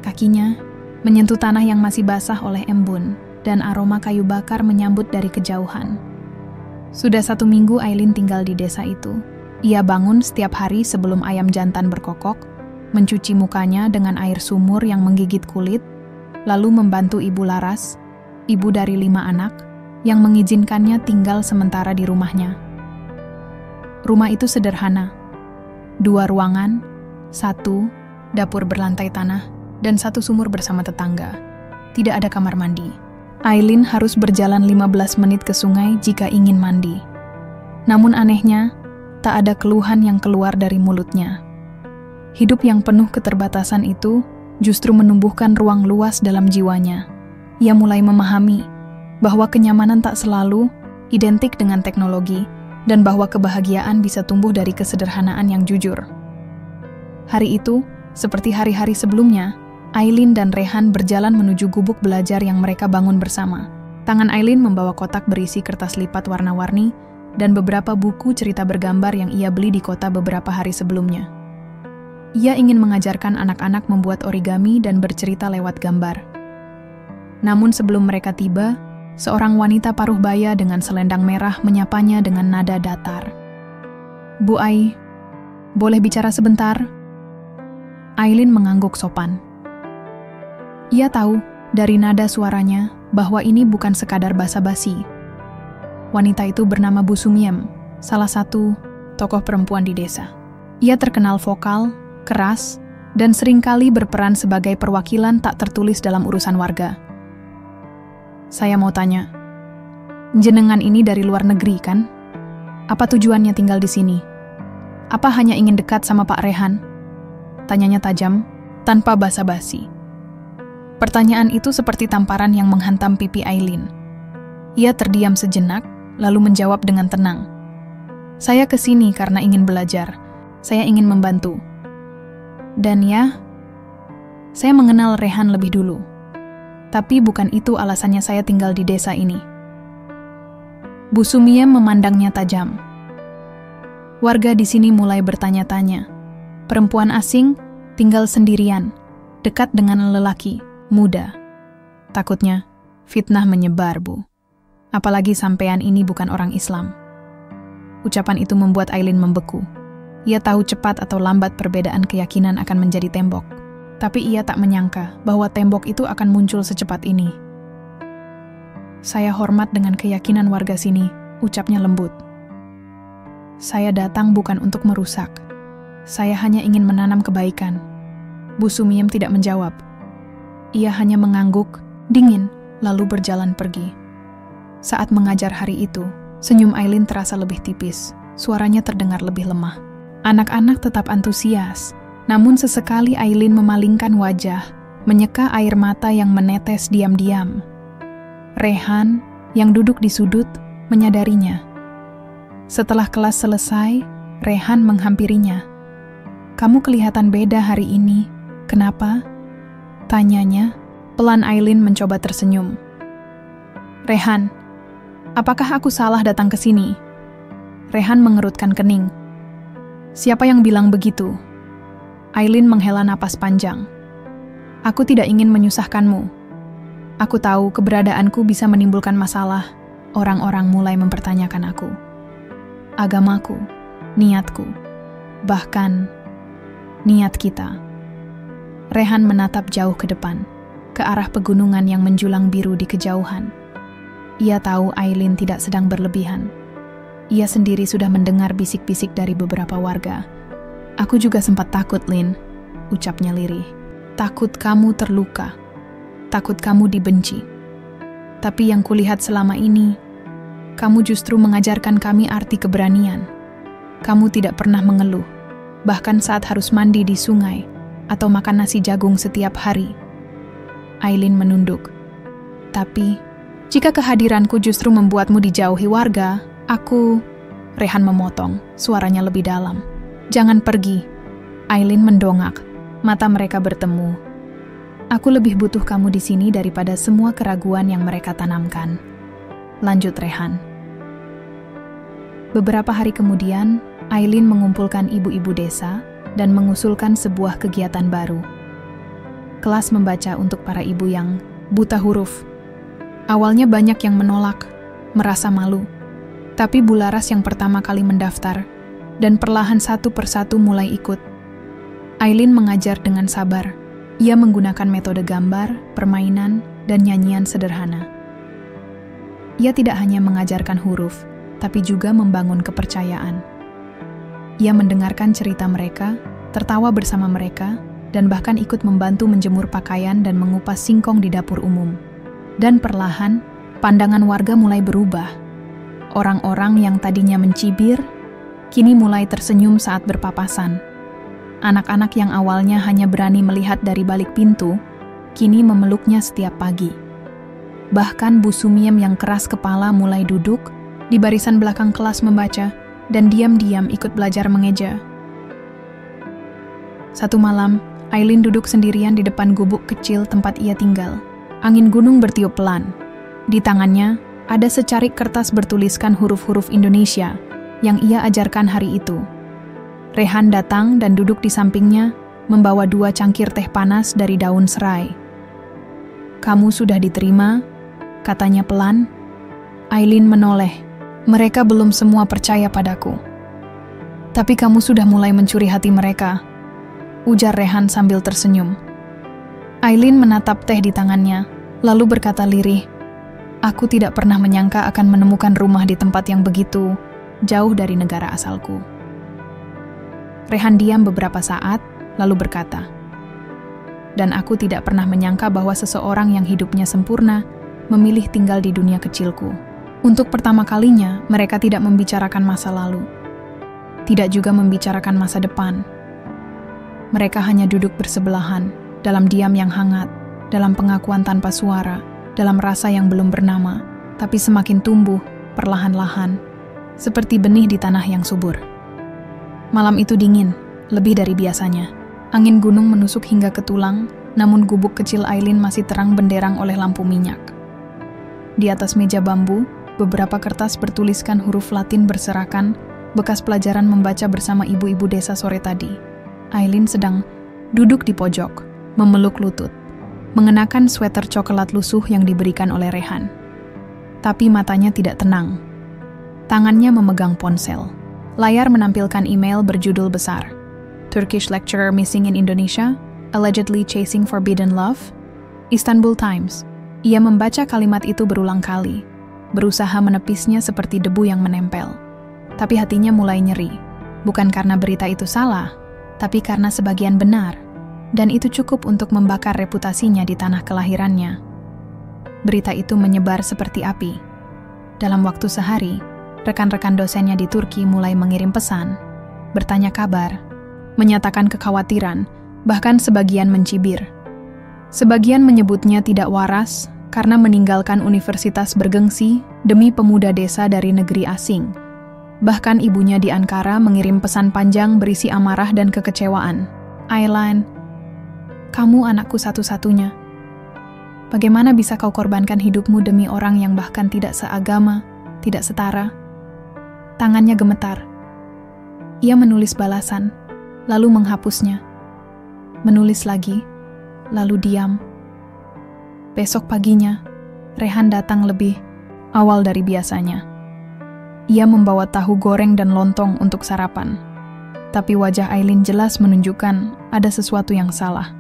Kakinya menyentuh tanah yang masih basah oleh embun, dan aroma kayu bakar menyambut dari kejauhan. Sudah 1 minggu Aileen tinggal di desa itu. Ia bangun setiap hari sebelum ayam jantan berkokok, mencuci mukanya dengan air sumur yang menggigit kulit, lalu membantu ibu laras, ibu dari 5 anak, yang mengizinkannya tinggal sementara di rumahnya. Rumah itu sederhana. 2 ruangan, 1 dapur berlantai tanah, dan 1 sumur bersama tetangga. Tidak ada kamar mandi. Aileen harus berjalan 15 menit ke sungai jika ingin mandi. Namun anehnya, tak ada keluhan yang keluar dari mulutnya. Hidup yang penuh keterbatasan itu justru menumbuhkan ruang luas dalam jiwanya. Ia mulai memahami bahwa kenyamanan tak selalu identik dengan teknologi dan bahwa kebahagiaan bisa tumbuh dari kesederhanaan yang jujur. Hari itu, seperti hari-hari sebelumnya, Aileen dan Rehan berjalan menuju gubuk belajar yang mereka bangun bersama. Tangan Aileen membawa kotak berisi kertas lipat warna-warni dan beberapa buku cerita bergambar yang ia beli di kota beberapa hari sebelumnya. Ia ingin mengajarkan anak-anak membuat origami dan bercerita lewat gambar. Namun sebelum mereka tiba, seorang wanita paruh baya dengan selendang merah menyapanya dengan nada datar. "Bu Ai, boleh bicara sebentar?" Aileen mengangguk sopan. Ia tahu dari nada suaranya bahwa ini bukan sekadar basa-basi. Wanita itu bernama Bu Sumiem, salah satu tokoh perempuan di desa. Ia terkenal vokal, keras, dan seringkali berperan sebagai perwakilan tak tertulis dalam urusan warga. "Saya mau tanya, jenengan ini dari luar negeri kan? Apa tujuannya tinggal di sini? Apa hanya ingin dekat sama Pak Rehan?" Tanyanya tajam, tanpa basa-basi. Pertanyaan itu seperti tamparan yang menghantam pipi Aileen. Ia terdiam sejenak, lalu menjawab dengan tenang. "Saya kesini karena ingin belajar. Saya ingin membantu. Dan ya, saya mengenal Rehan lebih dulu. Tapi bukan itu alasannya saya tinggal di desa ini." Bu Sumiem memandangnya tajam. Warga di sini mulai bertanya-tanya, Perempuan asing tinggal sendirian, dekat dengan lelaki muda. Takutnya fitnah menyebar, Bu. Apalagi sampean ini bukan orang Islam. Ucapan itu membuat Aileen membeku. Ia tahu cepat atau lambat perbedaan keyakinan akan menjadi tembok. Tapi ia tak menyangka bahwa tembok itu akan muncul secepat ini. Saya hormat dengan keyakinan warga sini, ucapnya lembut. Saya datang bukan untuk merusak. Saya hanya ingin menanam kebaikan. Bu Sumiem tidak menjawab. Ia hanya mengangguk, dingin, lalu berjalan pergi. Saat mengajar hari itu, senyum Aileen terasa lebih tipis, suaranya terdengar lebih lemah. Anak-anak tetap antusias, namun sesekali Aileen memalingkan wajah, menyeka air mata yang menetes diam-diam. Rehan, yang duduk di sudut, menyadarinya. Setelah kelas selesai, Rehan menghampirinya. "Kamu kelihatan beda hari ini. Kenapa?" tanyanya. Pelan Aileen mencoba tersenyum. "Rehan, apakah aku salah datang ke sini?" Rehan mengerutkan kening. "Siapa yang bilang begitu?" Aileen menghela napas panjang. "Aku tidak ingin menyusahkanmu. Aku tahu keberadaanku bisa menimbulkan masalah. Orang-orang mulai mempertanyakan aku. Agamaku, niatku, bahkan niat kita." Rehan menatap jauh ke depan, ke arah pegunungan yang menjulang biru di kejauhan. Ia tahu Aileen tidak sedang berlebihan. Ia sendiri sudah mendengar bisik-bisik dari beberapa warga. "Aku juga sempat takut, Lin," ucapnya lirih. "Takut kamu terluka. Takut kamu dibenci. Tapi yang kulihat selama ini, kamu justru mengajarkan kami arti keberanian. Kamu tidak pernah mengeluh, bahkan saat harus mandi di sungai atau makan nasi jagung setiap hari." Aileen menunduk. "Tapi, jika kehadiranku justru membuatmu dijauhi warga, aku..." Rehan memotong, suaranya lebih dalam. "Jangan pergi." Aileen mendongak, mata mereka bertemu. "Aku lebih butuh kamu di sini daripada semua keraguan yang mereka tanamkan," lanjut Rehan. Beberapa hari kemudian, Aileen mengumpulkan ibu-ibu desa dan mengusulkan sebuah kegiatan baru. Kelas membaca untuk para ibu yang buta huruf. Awalnya banyak yang menolak, merasa malu. Tapi Bu Laras yang pertama kali mendaftar, dan perlahan satu persatu mulai ikut. Aileen mengajar dengan sabar. Ia menggunakan metode gambar, permainan, dan nyanyian sederhana. Ia tidak hanya mengajarkan huruf, tapi juga membangun kepercayaan. Ia mendengarkan cerita mereka, tertawa bersama mereka, dan bahkan ikut membantu menjemur pakaian dan mengupas singkong di dapur umum. Dan perlahan, pandangan warga mulai berubah. Orang-orang yang tadinya mencibir, kini mulai tersenyum saat berpapasan. Anak-anak yang awalnya hanya berani melihat dari balik pintu, kini memeluknya setiap pagi. Bahkan Bu Sumiem yang keras kepala mulai duduk di barisan belakang kelas membaca, dan diam-diam ikut belajar mengeja. Satu malam, Aileen duduk sendirian di depan gubuk kecil tempat ia tinggal. Angin gunung bertiup pelan. Di tangannya, ada secarik kertas bertuliskan huruf-huruf Indonesia yang ia ajarkan hari itu. Rehan datang dan duduk di sampingnya, membawa 2 cangkir teh panas dari daun serai. "Kamu sudah diterima," katanya pelan. Aileen menoleh. "Mereka belum semua percaya padaku. Tapi kamu sudah mulai mencuri hati mereka," ujar Rehan sambil tersenyum. Aileen menatap teh di tangannya, lalu berkata lirih, "Aku tidak pernah menyangka akan menemukan rumah di tempat yang begitu jauh dari negara asalku." Rehan diam beberapa saat, lalu berkata, "Dan aku tidak pernah menyangka bahwa seseorang yang hidupnya sempurna memilih tinggal di dunia kecilku. Untuk pertama kalinya, mereka tidak membicarakan masa lalu. Tidak juga membicarakan masa depan. Mereka hanya duduk bersebelahan, dalam diam yang hangat, dalam pengakuan tanpa suara, dalam rasa yang belum bernama, tapi semakin tumbuh, perlahan-lahan, seperti benih di tanah yang subur." Malam itu dingin, lebih dari biasanya. Angin gunung menusuk hingga ke tulang, namun gubuk kecil Aileen masih terang benderang oleh lampu minyak. Di atas meja bambu, beberapa kertas bertuliskan huruf Latin berserakan, bekas pelajaran membaca bersama ibu-ibu desa sore tadi. Aileen sedang duduk di pojok, memeluk lutut, mengenakan sweater coklat lusuh yang diberikan oleh Rehan. Tapi matanya tidak tenang. Tangannya memegang ponsel. Layar menampilkan email berjudul besar, Turkish lecturer missing in Indonesia, allegedly chasing forbidden love, Istanbul Times. Ia membaca kalimat itu berulang kali, berusaha menepisnya seperti debu yang menempel. Tapi hatinya mulai nyeri, bukan karena berita itu salah, tapi karena sebagian benar, dan itu cukup untuk membakar reputasinya di tanah kelahirannya. Berita itu menyebar seperti api. Dalam waktu sehari, rekan-rekan dosennya di Turki mulai mengirim pesan, bertanya kabar, menyatakan kekhawatiran, bahkan sebagian mencibir. Sebagian menyebutnya tidak waras karena meninggalkan universitas bergengsi demi pemuda desa dari negeri asing. Bahkan ibunya di Ankara mengirim pesan panjang berisi amarah dan kekecewaan. Aileen, kamu anakku satu-satunya. Bagaimana bisa kau korbankan hidupmu demi orang yang bahkan tidak seagama, tidak setara? Tangannya gemetar. Ia menulis balasan, lalu menghapusnya. Menulis lagi, lalu diam. Besok paginya, Rehan datang lebih awal dari biasanya. Ia membawa tahu goreng dan lontong untuk sarapan. Tapi wajah Aileen jelas menunjukkan ada sesuatu yang salah.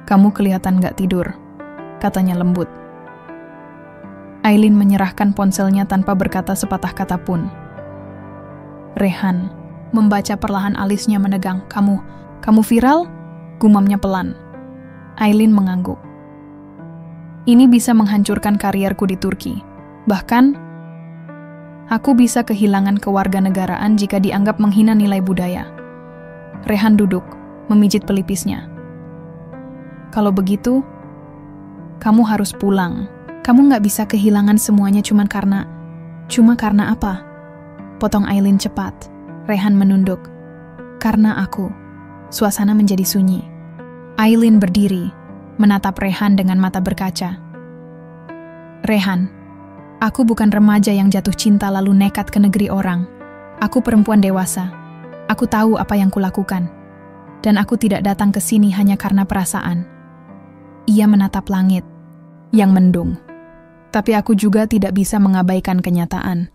Kamu kelihatan gak tidur, katanya lembut. Aileen menyerahkan ponselnya tanpa berkata sepatah kata pun. Rehan membaca perlahan alisnya menegang. Kamu viral? Gumamnya pelan. Aileen mengangguk. Ini bisa menghancurkan karierku di Turki. Bahkan, aku bisa kehilangan kewarganegaraan jika dianggap menghina nilai budaya. Rehan duduk, memijit pelipisnya. Kalau begitu, kamu harus pulang. Kamu gak bisa kehilangan semuanya cuma karena apa? Potong Aileen cepat. Rehan menunduk. Karena aku. Suasana menjadi sunyi. Aileen berdiri, menatap Rehan dengan mata berkaca. Rehan, aku bukan remaja yang jatuh cinta lalu nekat ke negeri orang. Aku perempuan dewasa. Aku tahu apa yang kulakukan. Dan aku tidak datang ke sini hanya karena perasaan. Ia menatap langit yang mendung. Tapi aku juga tidak bisa mengabaikan kenyataan.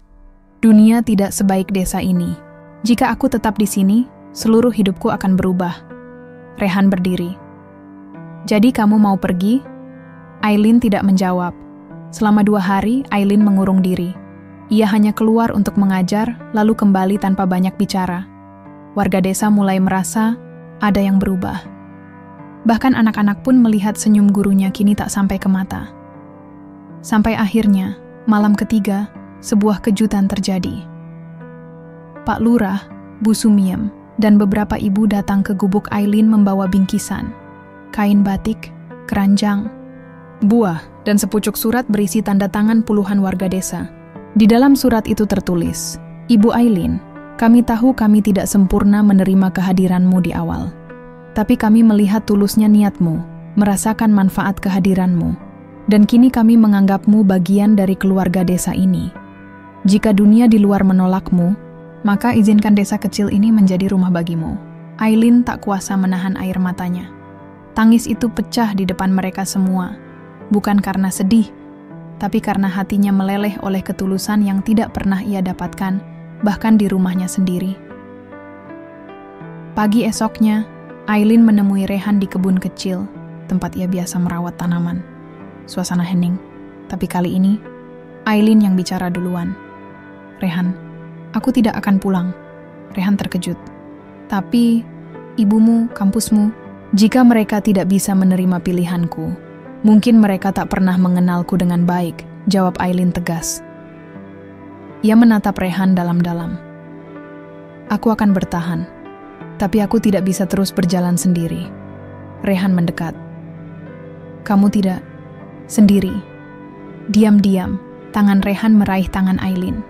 Dunia tidak sebaik desa ini. Jika aku tetap di sini, seluruh hidupku akan berubah. Rehan berdiri. Jadi kamu mau pergi? Aileen tidak menjawab. Selama 2 hari, Aileen mengurung diri. Ia hanya keluar untuk mengajar, lalu kembali tanpa banyak bicara. Warga desa mulai merasa ada yang berubah. Bahkan anak-anak pun melihat senyum gurunya kini tak sampai ke mata. Sampai akhirnya, malam ketiga, sebuah kejutan terjadi. Pak Lurah, Bu Sumiem, dan beberapa ibu datang ke gubuk Aileen membawa bingkisan, kain batik, keranjang, buah, dan sepucuk surat berisi tanda tangan puluhan warga desa. Di dalam surat itu tertulis, Ibu Aileen, kami tahu kami tidak sempurna menerima kehadiranmu di awal. Tapi kami melihat tulusnya niatmu, merasakan manfaat kehadiranmu. Dan kini kami menganggapmu bagian dari keluarga desa ini. Jika dunia di luar menolakmu, maka izinkan desa kecil ini menjadi rumah bagimu. Aileen tak kuasa menahan air matanya. Tangis itu pecah di depan mereka semua, bukan karena sedih, tapi karena hatinya meleleh oleh ketulusan yang tidak pernah ia dapatkan, bahkan di rumahnya sendiri. Pagi esoknya, Aileen menemui Rehan di kebun kecil, tempat ia biasa merawat tanaman. Suasana hening, tapi kali ini, Aileen yang bicara duluan. Rehan, aku tidak akan pulang. Rehan terkejut. Tapi, ibumu, kampusmu, jika mereka tidak bisa menerima pilihanku, mungkin mereka tak pernah mengenalku dengan baik, jawab Aileen tegas. Ia menatap Rehan dalam-dalam. Aku akan bertahan, tapi aku tidak bisa terus berjalan sendiri. Rehan mendekat. Kamu tidak sendiri. Diam-diam, tangan Rehan meraih tangan Aileen.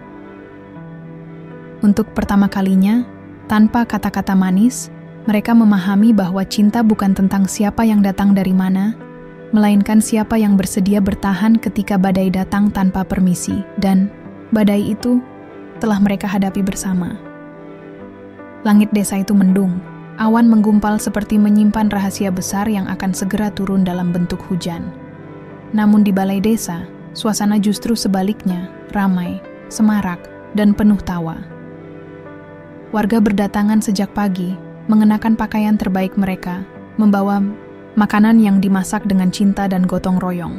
Untuk pertama kalinya, tanpa kata-kata manis, mereka memahami bahwa cinta bukan tentang siapa yang datang dari mana, melainkan siapa yang bersedia bertahan ketika badai datang tanpa permisi, dan badai itu telah mereka hadapi bersama. Langit desa itu mendung, Awan menggumpal seperti menyimpan rahasia besar yang akan segera turun dalam bentuk hujan. Namun di balai desa, suasana justru sebaliknya, ramai, semarak, dan penuh tawa. Warga berdatangan sejak pagi, mengenakan pakaian terbaik mereka, membawa makanan yang dimasak dengan cinta dan gotong royong.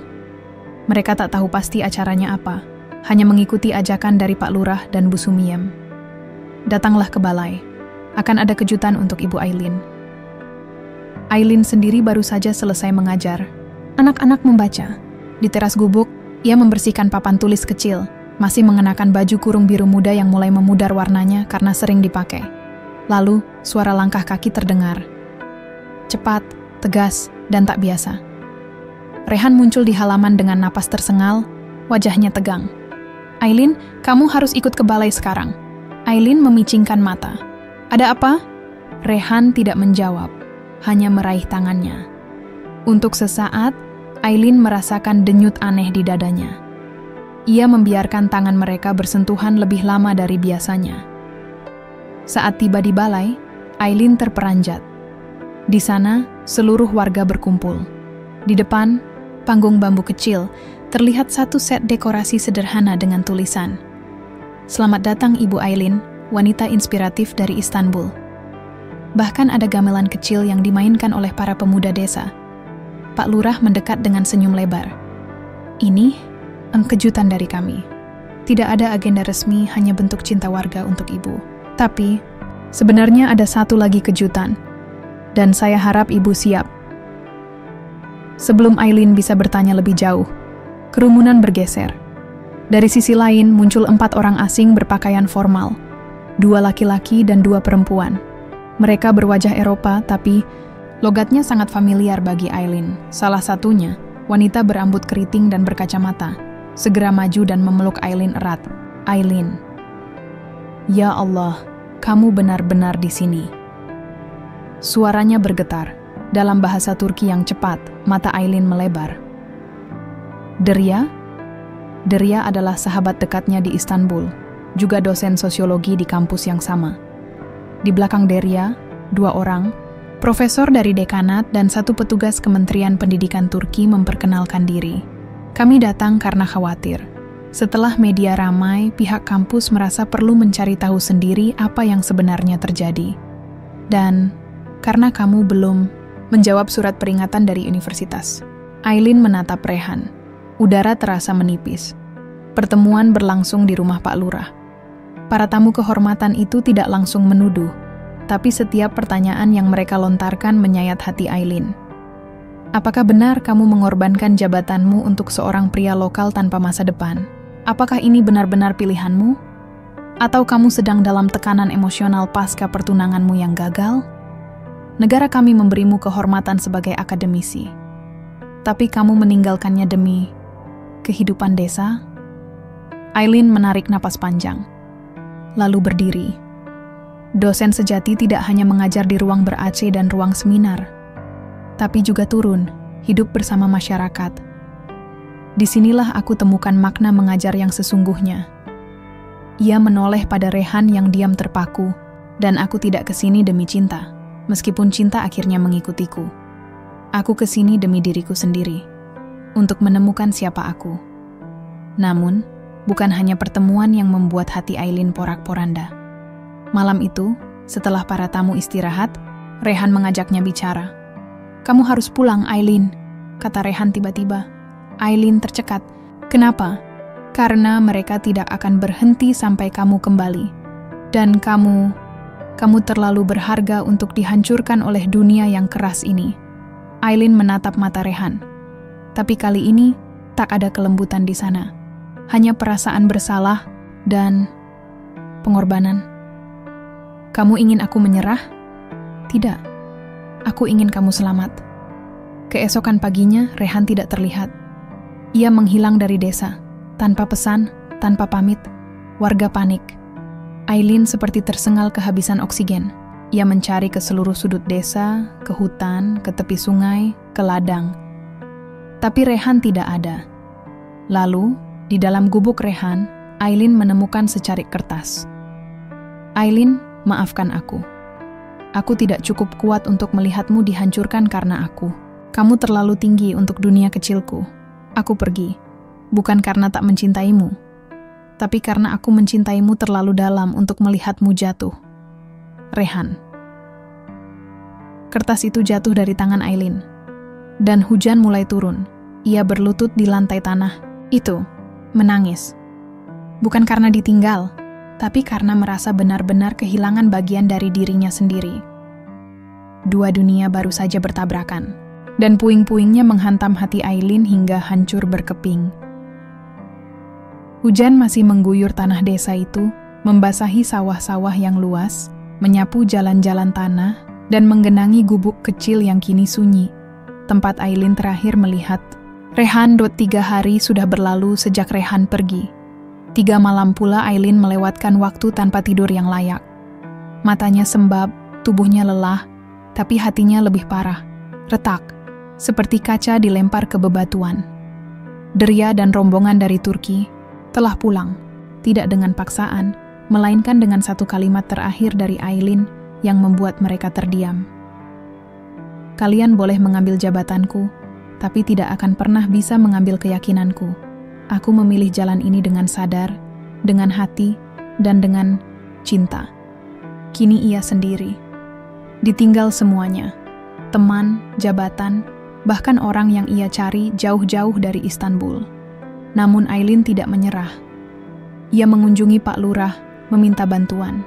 Mereka tak tahu pasti acaranya apa, hanya mengikuti ajakan dari Pak Lurah dan Bu Sumiem. Datanglah ke balai. Akan ada kejutan untuk Ibu Aileen. Aileen sendiri baru saja selesai mengajar. Anak-anak membaca. Di teras gubuk, ia membersihkan papan tulis kecil, masih mengenakan baju kurung biru muda yang mulai memudar warnanya karena sering dipakai. Lalu, suara langkah kaki terdengar. Cepat, tegas, dan tak biasa. Rehan muncul di halaman dengan napas tersengal, wajahnya tegang. Aileen, kamu harus ikut ke balai sekarang. Aileen memicingkan mata. Ada apa? Rehan tidak menjawab, hanya meraih tangannya. Untuk sesaat, Aileen merasakan denyut aneh di dadanya. Ia membiarkan tangan mereka bersentuhan lebih lama dari biasanya. Saat tiba di balai, Aileen terperanjat. Di sana, seluruh warga berkumpul. Di depan, panggung bambu kecil, terlihat satu set dekorasi sederhana dengan tulisan. Selamat datang Ibu Aileen, wanita inspiratif dari Istanbul. Bahkan ada gamelan kecil yang dimainkan oleh para pemuda desa. Pak Lurah mendekat dengan senyum lebar. Ini kejutan dari kami. Tidak ada agenda resmi, hanya bentuk cinta warga untuk Ibu. Tapi, sebenarnya ada satu lagi kejutan. Dan saya harap Ibu siap. Sebelum Aileen bisa bertanya lebih jauh, kerumunan bergeser. Dari sisi lain muncul 4 orang asing berpakaian formal. 2 laki-laki dan 2 perempuan. Mereka berwajah Eropa, tapi logatnya sangat familiar bagi Aileen. Salah satunya, wanita berambut keriting dan berkacamata, segera maju dan memeluk Aileen erat. Aileen. Ya Allah, kamu benar-benar di sini. Suaranya bergetar. Dalam bahasa Turki yang cepat, mata Aileen melebar. Derya? Derya adalah sahabat dekatnya di Istanbul, juga dosen sosiologi di kampus yang sama. Di belakang Derya, 2 orang, profesor dari dekanat dan 1 petugas Kementerian Pendidikan Turki memperkenalkan diri. Kami datang karena khawatir. Setelah media ramai, pihak kampus merasa perlu mencari tahu sendiri apa yang sebenarnya terjadi. Dan karena kamu belum menjawab surat peringatan dari universitas. Aileen menatap Rehan. Udara terasa menipis. Pertemuan berlangsung di rumah Pak Lurah. Para tamu kehormatan itu tidak langsung menuduh, tapi setiap pertanyaan yang mereka lontarkan menyayat hati Aileen. Apakah benar kamu mengorbankan jabatanmu untuk seorang pria lokal tanpa masa depan? Apakah ini benar-benar pilihanmu? Atau kamu sedang dalam tekanan emosional pasca pertunanganmu yang gagal? Negara kami memberimu kehormatan sebagai akademisi, tapi kamu meninggalkannya demi kehidupan desa? Aileen menarik napas panjang, lalu berdiri. Dosen sejati tidak hanya mengajar di ruang ber-AC dan ruang seminar, tapi juga turun, hidup bersama masyarakat. Disinilah aku temukan makna mengajar yang sesungguhnya. Ia menoleh pada Rehan yang diam terpaku, dan aku tidak kesini demi cinta. Meskipun cinta akhirnya mengikutiku. Aku kesini demi diriku sendiri, untuk menemukan siapa aku. Namun, bukan hanya pertemuan yang membuat hati Aileen porak-poranda. Malam itu, setelah para tamu istirahat, Rehan mengajaknya bicara. Kamu harus pulang, Aileen, kata Rehan tiba-tiba. Aileen tercekat. Kenapa? Karena mereka tidak akan berhenti sampai kamu kembali. Dan kamu terlalu berharga untuk dihancurkan oleh dunia yang keras ini. Aileen menatap mata Rehan. Tapi kali ini, tak ada kelembutan di sana. Hanya perasaan bersalah dan pengorbanan. Kamu ingin aku menyerah? Tidak. Aku ingin kamu selamat. Keesokan paginya, Rehan tidak terlihat. Ia menghilang dari desa. Tanpa pesan, tanpa pamit. Warga panik. Aileen seperti tersengal kehabisan oksigen. Ia mencari ke seluruh sudut desa, ke hutan, ke tepi sungai, ke ladang. Tapi Rehan tidak ada. Lalu, di dalam gubuk Rehan, Aileen menemukan secarik kertas. Aileen, maafkan aku. Aku tidak cukup kuat untuk melihatmu dihancurkan karena aku. Kamu terlalu tinggi untuk dunia kecilku. Aku pergi, bukan karena tak mencintaimu, tapi karena aku mencintaimu terlalu dalam untuk melihatmu jatuh. Rehan. Kertas itu jatuh dari tangan Aileen, dan hujan mulai turun. Ia berlutut di lantai tanah. Itu, menangis. Bukan karena ditinggal, tapi karena merasa benar-benar kehilangan bagian dari dirinya sendiri. Dua dunia baru saja bertabrakan, dan puing-puingnya menghantam hati Aileen hingga hancur berkeping. Hujan masih mengguyur tanah desa itu, membasahi sawah-sawah yang luas, menyapu jalan-jalan tanah, dan menggenangi gubuk kecil yang kini sunyi, tempat Aileen terakhir melihat. Rehan. 3 hari sudah berlalu sejak Rehan pergi. 3 malam pula Aileen melewatkan waktu tanpa tidur yang layak. Matanya sembab, tubuhnya lelah, tapi hatinya lebih parah, retak, seperti kaca dilempar ke bebatuan. Derya dan rombongan dari Turki telah pulang, tidak dengan paksaan, melainkan dengan satu kalimat terakhir dari Aileen yang membuat mereka terdiam. Kalian boleh mengambil jabatanku, tapi tidak akan pernah bisa mengambil keyakinanku. Aku memilih jalan ini dengan sadar, dengan hati, dan dengan cinta. Kini ia sendiri. Ditinggal semuanya. Teman, jabatan, bahkan orang yang ia cari jauh-jauh dari Istanbul. Namun Aileen tidak menyerah. Ia mengunjungi Pak Lurah, meminta bantuan.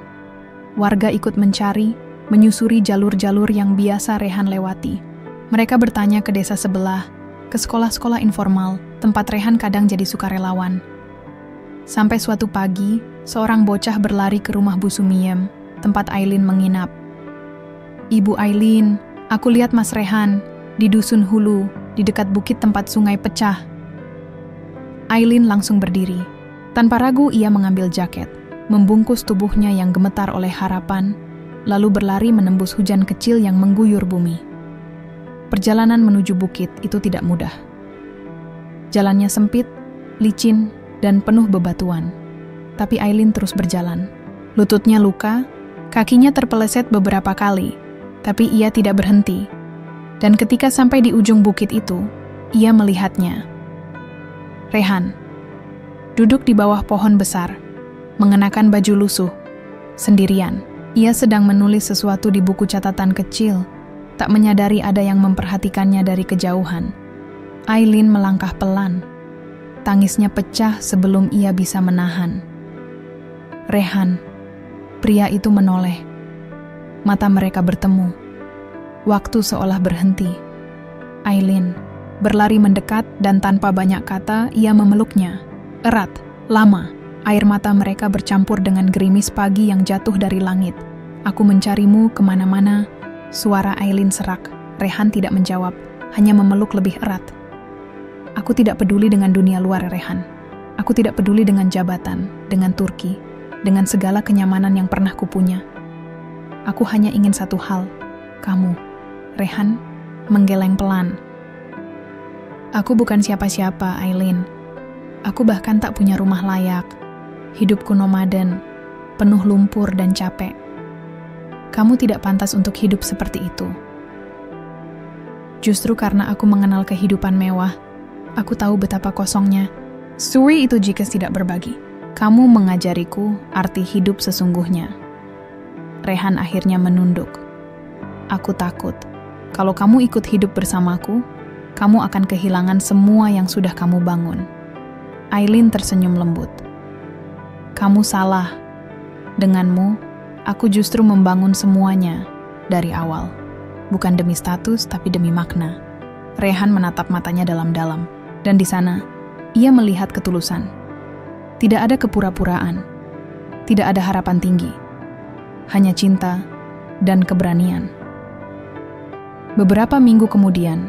Warga ikut mencari, menyusuri jalur-jalur yang biasa Rehan lewati. Mereka bertanya ke desa sebelah, ke sekolah-sekolah informal, tempat Rehan kadang jadi sukarelawan. Sampai suatu pagi, seorang bocah berlari ke rumah Bu Sumiem, tempat Aileen menginap. "Ibu Aileen, aku lihat Mas Rehan di Dusun Hulu, di dekat bukit tempat sungai pecah." Aileen langsung berdiri. Tanpa ragu ia mengambil jaket, membungkus tubuhnya yang gemetar oleh harapan, lalu berlari menembus hujan kecil yang mengguyur bumi. Perjalanan menuju bukit itu tidak mudah. Jalannya sempit, licin, dan penuh bebatuan. Tapi Aileen terus berjalan. Lututnya luka, kakinya terpeleset beberapa kali, tapi ia tidak berhenti. Dan ketika sampai di ujung bukit itu, ia melihatnya. Rehan, duduk di bawah pohon besar, mengenakan baju lusuh, sendirian. Ia sedang menulis sesuatu di buku catatan kecil, tak menyadari ada yang memperhatikannya dari kejauhan. Aileen melangkah pelan. Tangisnya pecah sebelum ia bisa menahan. Rehan, pria itu menoleh. Mata mereka bertemu. Waktu seolah berhenti. Aileen berlari mendekat dan tanpa banyak kata ia memeluknya. Erat, lama, air mata mereka bercampur dengan gerimis pagi yang jatuh dari langit. "Aku mencarimu kemana-mana." Suara Aileen serak. Rehan tidak menjawab, hanya memeluk lebih erat. "Aku tidak peduli dengan dunia luar, Rehan. Aku tidak peduli dengan jabatan, dengan Turki, dengan segala kenyamanan yang pernah kupunya. Aku hanya ingin satu hal, kamu." Rehan menggeleng pelan. "Aku bukan siapa-siapa, Aileen. Aku bahkan tak punya rumah layak. Hidupku nomaden, penuh lumpur dan capek. Kamu tidak pantas untuk hidup seperti itu. Justru karena aku mengenal kehidupan mewah, aku tahu betapa kosongnya. Suri itu jika tidak berbagi. Kamu mengajariku arti hidup sesungguhnya." Rehan akhirnya menunduk. "Aku takut, kalau kamu ikut hidup bersamaku, kamu akan kehilangan semua yang sudah kamu bangun." Aileen tersenyum lembut. "Kamu salah. Denganmu, aku justru membangun semuanya dari awal. Bukan demi status, tapi demi makna." Rehan menatap matanya dalam-dalam, dan di sana, ia melihat ketulusan. Tidak ada kepura-puraan, tidak ada harapan tinggi, hanya cinta dan keberanian. Beberapa minggu kemudian,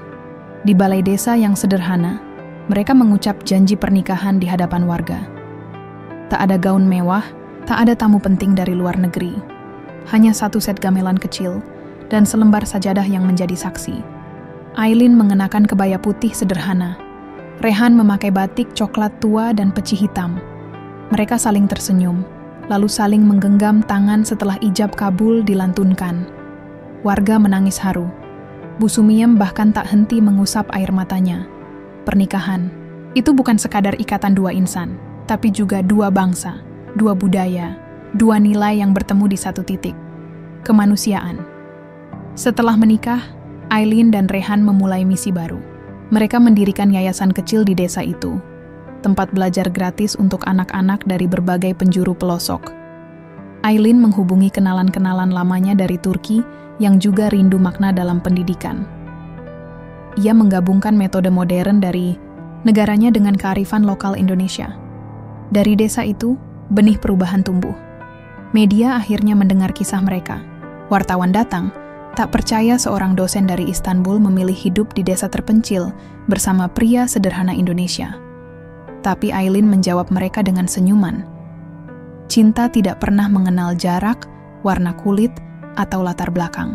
di balai desa yang sederhana, mereka mengucap janji pernikahan di hadapan warga. Tak ada gaun mewah, tak ada tamu penting dari luar negeri. Hanya satu set gamelan kecil dan selembar sajadah yang menjadi saksi. Aileen mengenakan kebaya putih sederhana. Rehan memakai batik coklat tua dan peci hitam. Mereka saling tersenyum, lalu saling menggenggam tangan setelah ijab kabul dilantunkan. Warga menangis haru. Bu Sumiem bahkan tak henti mengusap air matanya. Pernikahan, itu bukan sekadar ikatan dua insan, tapi juga dua bangsa, dua budaya, dua nilai yang bertemu di satu titik. Kemanusiaan. Setelah menikah, Aileen dan Rehan memulai misi baru. Mereka mendirikan yayasan kecil di desa itu, tempat belajar gratis untuk anak-anak dari berbagai penjuru pelosok. Aileen menghubungi kenalan-kenalan lamanya dari Turki yang juga rindu makna dalam pendidikan. Ia menggabungkan metode modern dari negaranya dengan kearifan lokal Indonesia. Dari desa itu, benih perubahan tumbuh. Media akhirnya mendengar kisah mereka. Wartawan datang, tak percaya seorang dosen dari Istanbul memilih hidup di desa terpencil bersama pria sederhana Indonesia. Tapi Aileen menjawab mereka dengan senyuman. Cinta tidak pernah mengenal jarak, warna kulit, atau latar belakang.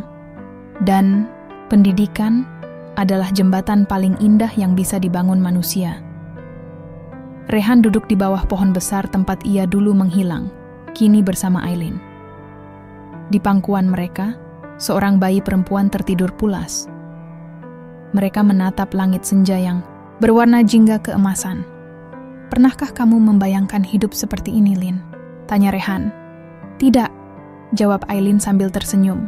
Dan pendidikan adalah jembatan paling indah yang bisa dibangun manusia. Rehan duduk di bawah pohon besar tempat ia dulu menghilang, kini bersama Aileen. Di pangkuan mereka, seorang bayi perempuan tertidur pulas. Mereka menatap langit senja yang berwarna jingga keemasan. "Pernahkah kamu membayangkan hidup seperti ini, Lin?" tanya Rehan. "Tidak," jawab Aileen sambil tersenyum.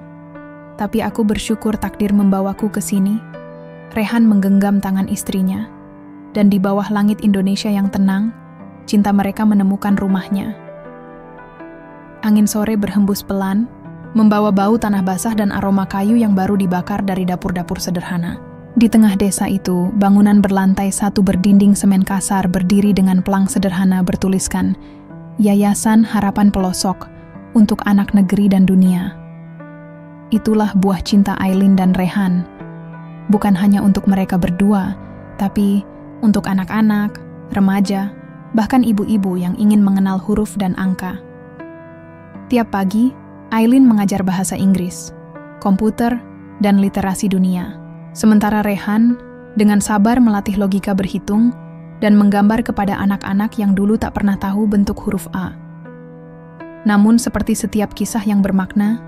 "Tapi aku bersyukur takdir membawaku ke sini." Rehan menggenggam tangan istrinya, dan di bawah langit Indonesia yang tenang, cinta mereka menemukan rumahnya. Angin sore berhembus pelan, membawa bau tanah basah dan aroma kayu yang baru dibakar dari dapur-dapur sederhana. Di tengah desa itu, bangunan berlantai satu berdinding semen kasar berdiri dengan pelang sederhana bertuliskan, "Yayasan Harapan Pelosok untuk anak negeri dan dunia." Itulah buah cinta Aileen dan Rehan. Bukan hanya untuk mereka berdua, tapi untuk anak-anak, remaja, bahkan ibu-ibu yang ingin mengenal huruf dan angka. Tiap pagi, Aileen mengajar bahasa Inggris, komputer, dan literasi dunia. Sementara Rehan dengan sabar melatih logika berhitung dan menggambar kepada anak-anak yang dulu tak pernah tahu bentuk huruf A. Namun seperti setiap kisah yang bermakna,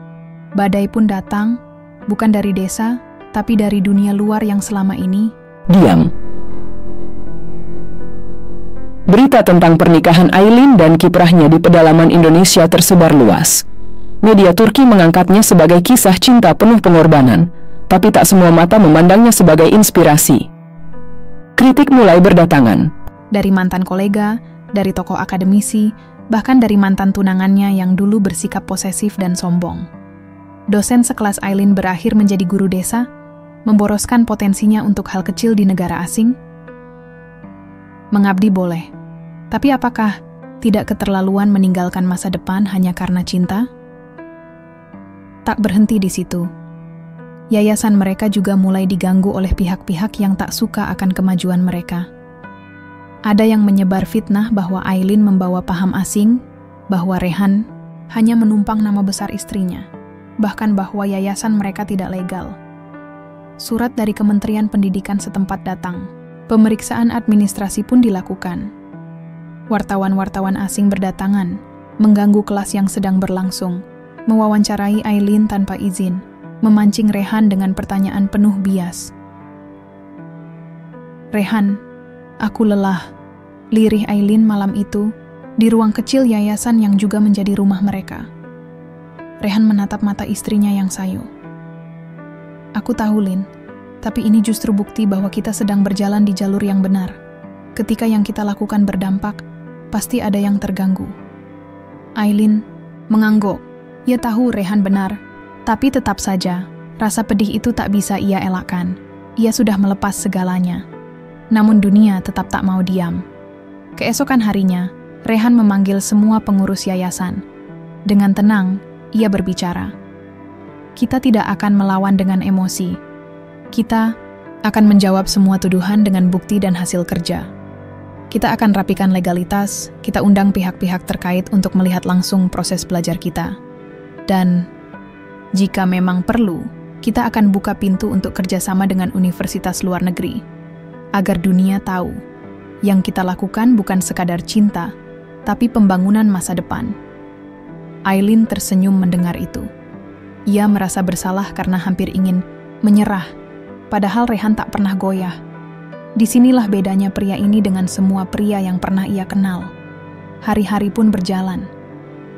badai pun datang, bukan dari desa, tapi dari dunia luar yang selama ini diam. Berita tentang pernikahan Aileen dan kiprahnya di pedalaman Indonesia tersebar luas. Media Turki mengangkatnya sebagai kisah cinta penuh pengorbanan, tapi tak semua mata memandangnya sebagai inspirasi. Kritik mulai berdatangan. Dari mantan kolega, dari tokoh akademisi, bahkan dari mantan tunangannya yang dulu bersikap posesif dan sombong. Dosen sekelas Aileen berakhir menjadi guru desa, memboroskan potensinya untuk hal kecil di negara asing. Mengabdi boleh, tapi apakah tidak keterlaluan meninggalkan masa depan hanya karena cinta? Tak berhenti di situ. Yayasan mereka juga mulai diganggu oleh pihak-pihak yang tak suka akan kemajuan mereka. Ada yang menyebar fitnah bahwa Aileen membawa paham asing, bahwa Rehan hanya menumpang nama besar istrinya, bahkan bahwa yayasan mereka tidak legal. Surat dari Kementerian Pendidikan setempat datang. Pemeriksaan administrasi pun dilakukan. Wartawan-wartawan asing berdatangan, mengganggu kelas yang sedang berlangsung, mewawancarai Aileen tanpa izin, memancing Rehan dengan pertanyaan penuh bias. "Rehan, aku lelah," lirih Aileen malam itu, di ruang kecil yayasan yang juga menjadi rumah mereka. Rehan menatap mata istrinya yang sayu. "Aku tahu, Lin, tapi ini justru bukti bahwa kita sedang berjalan di jalur yang benar. Ketika yang kita lakukan berdampak, pasti ada yang terganggu." Aileen mengangguk. Ia tahu Rehan benar, tapi tetap saja, rasa pedih itu tak bisa ia elakkan. Ia sudah melepas segalanya. Namun dunia tetap tak mau diam. Keesokan harinya, Rehan memanggil semua pengurus yayasan. Dengan tenang, ia berbicara. "Kita tidak akan melawan dengan emosi. Kita akan menjawab semua tuduhan dengan bukti dan hasil kerja. Kita akan rapikan legalitas, kita undang pihak-pihak terkait untuk melihat langsung proses belajar kita. Dan jika memang perlu, kita akan buka pintu untuk kerjasama dengan universitas luar negeri, agar dunia tahu, yang kita lakukan bukan sekadar cinta, tapi pembangunan masa depan." Aileen tersenyum mendengar itu. Ia merasa bersalah karena hampir ingin menyerah, padahal Rehan tak pernah goyah. Disinilah bedanya pria ini dengan semua pria yang pernah ia kenal. Hari-hari pun berjalan.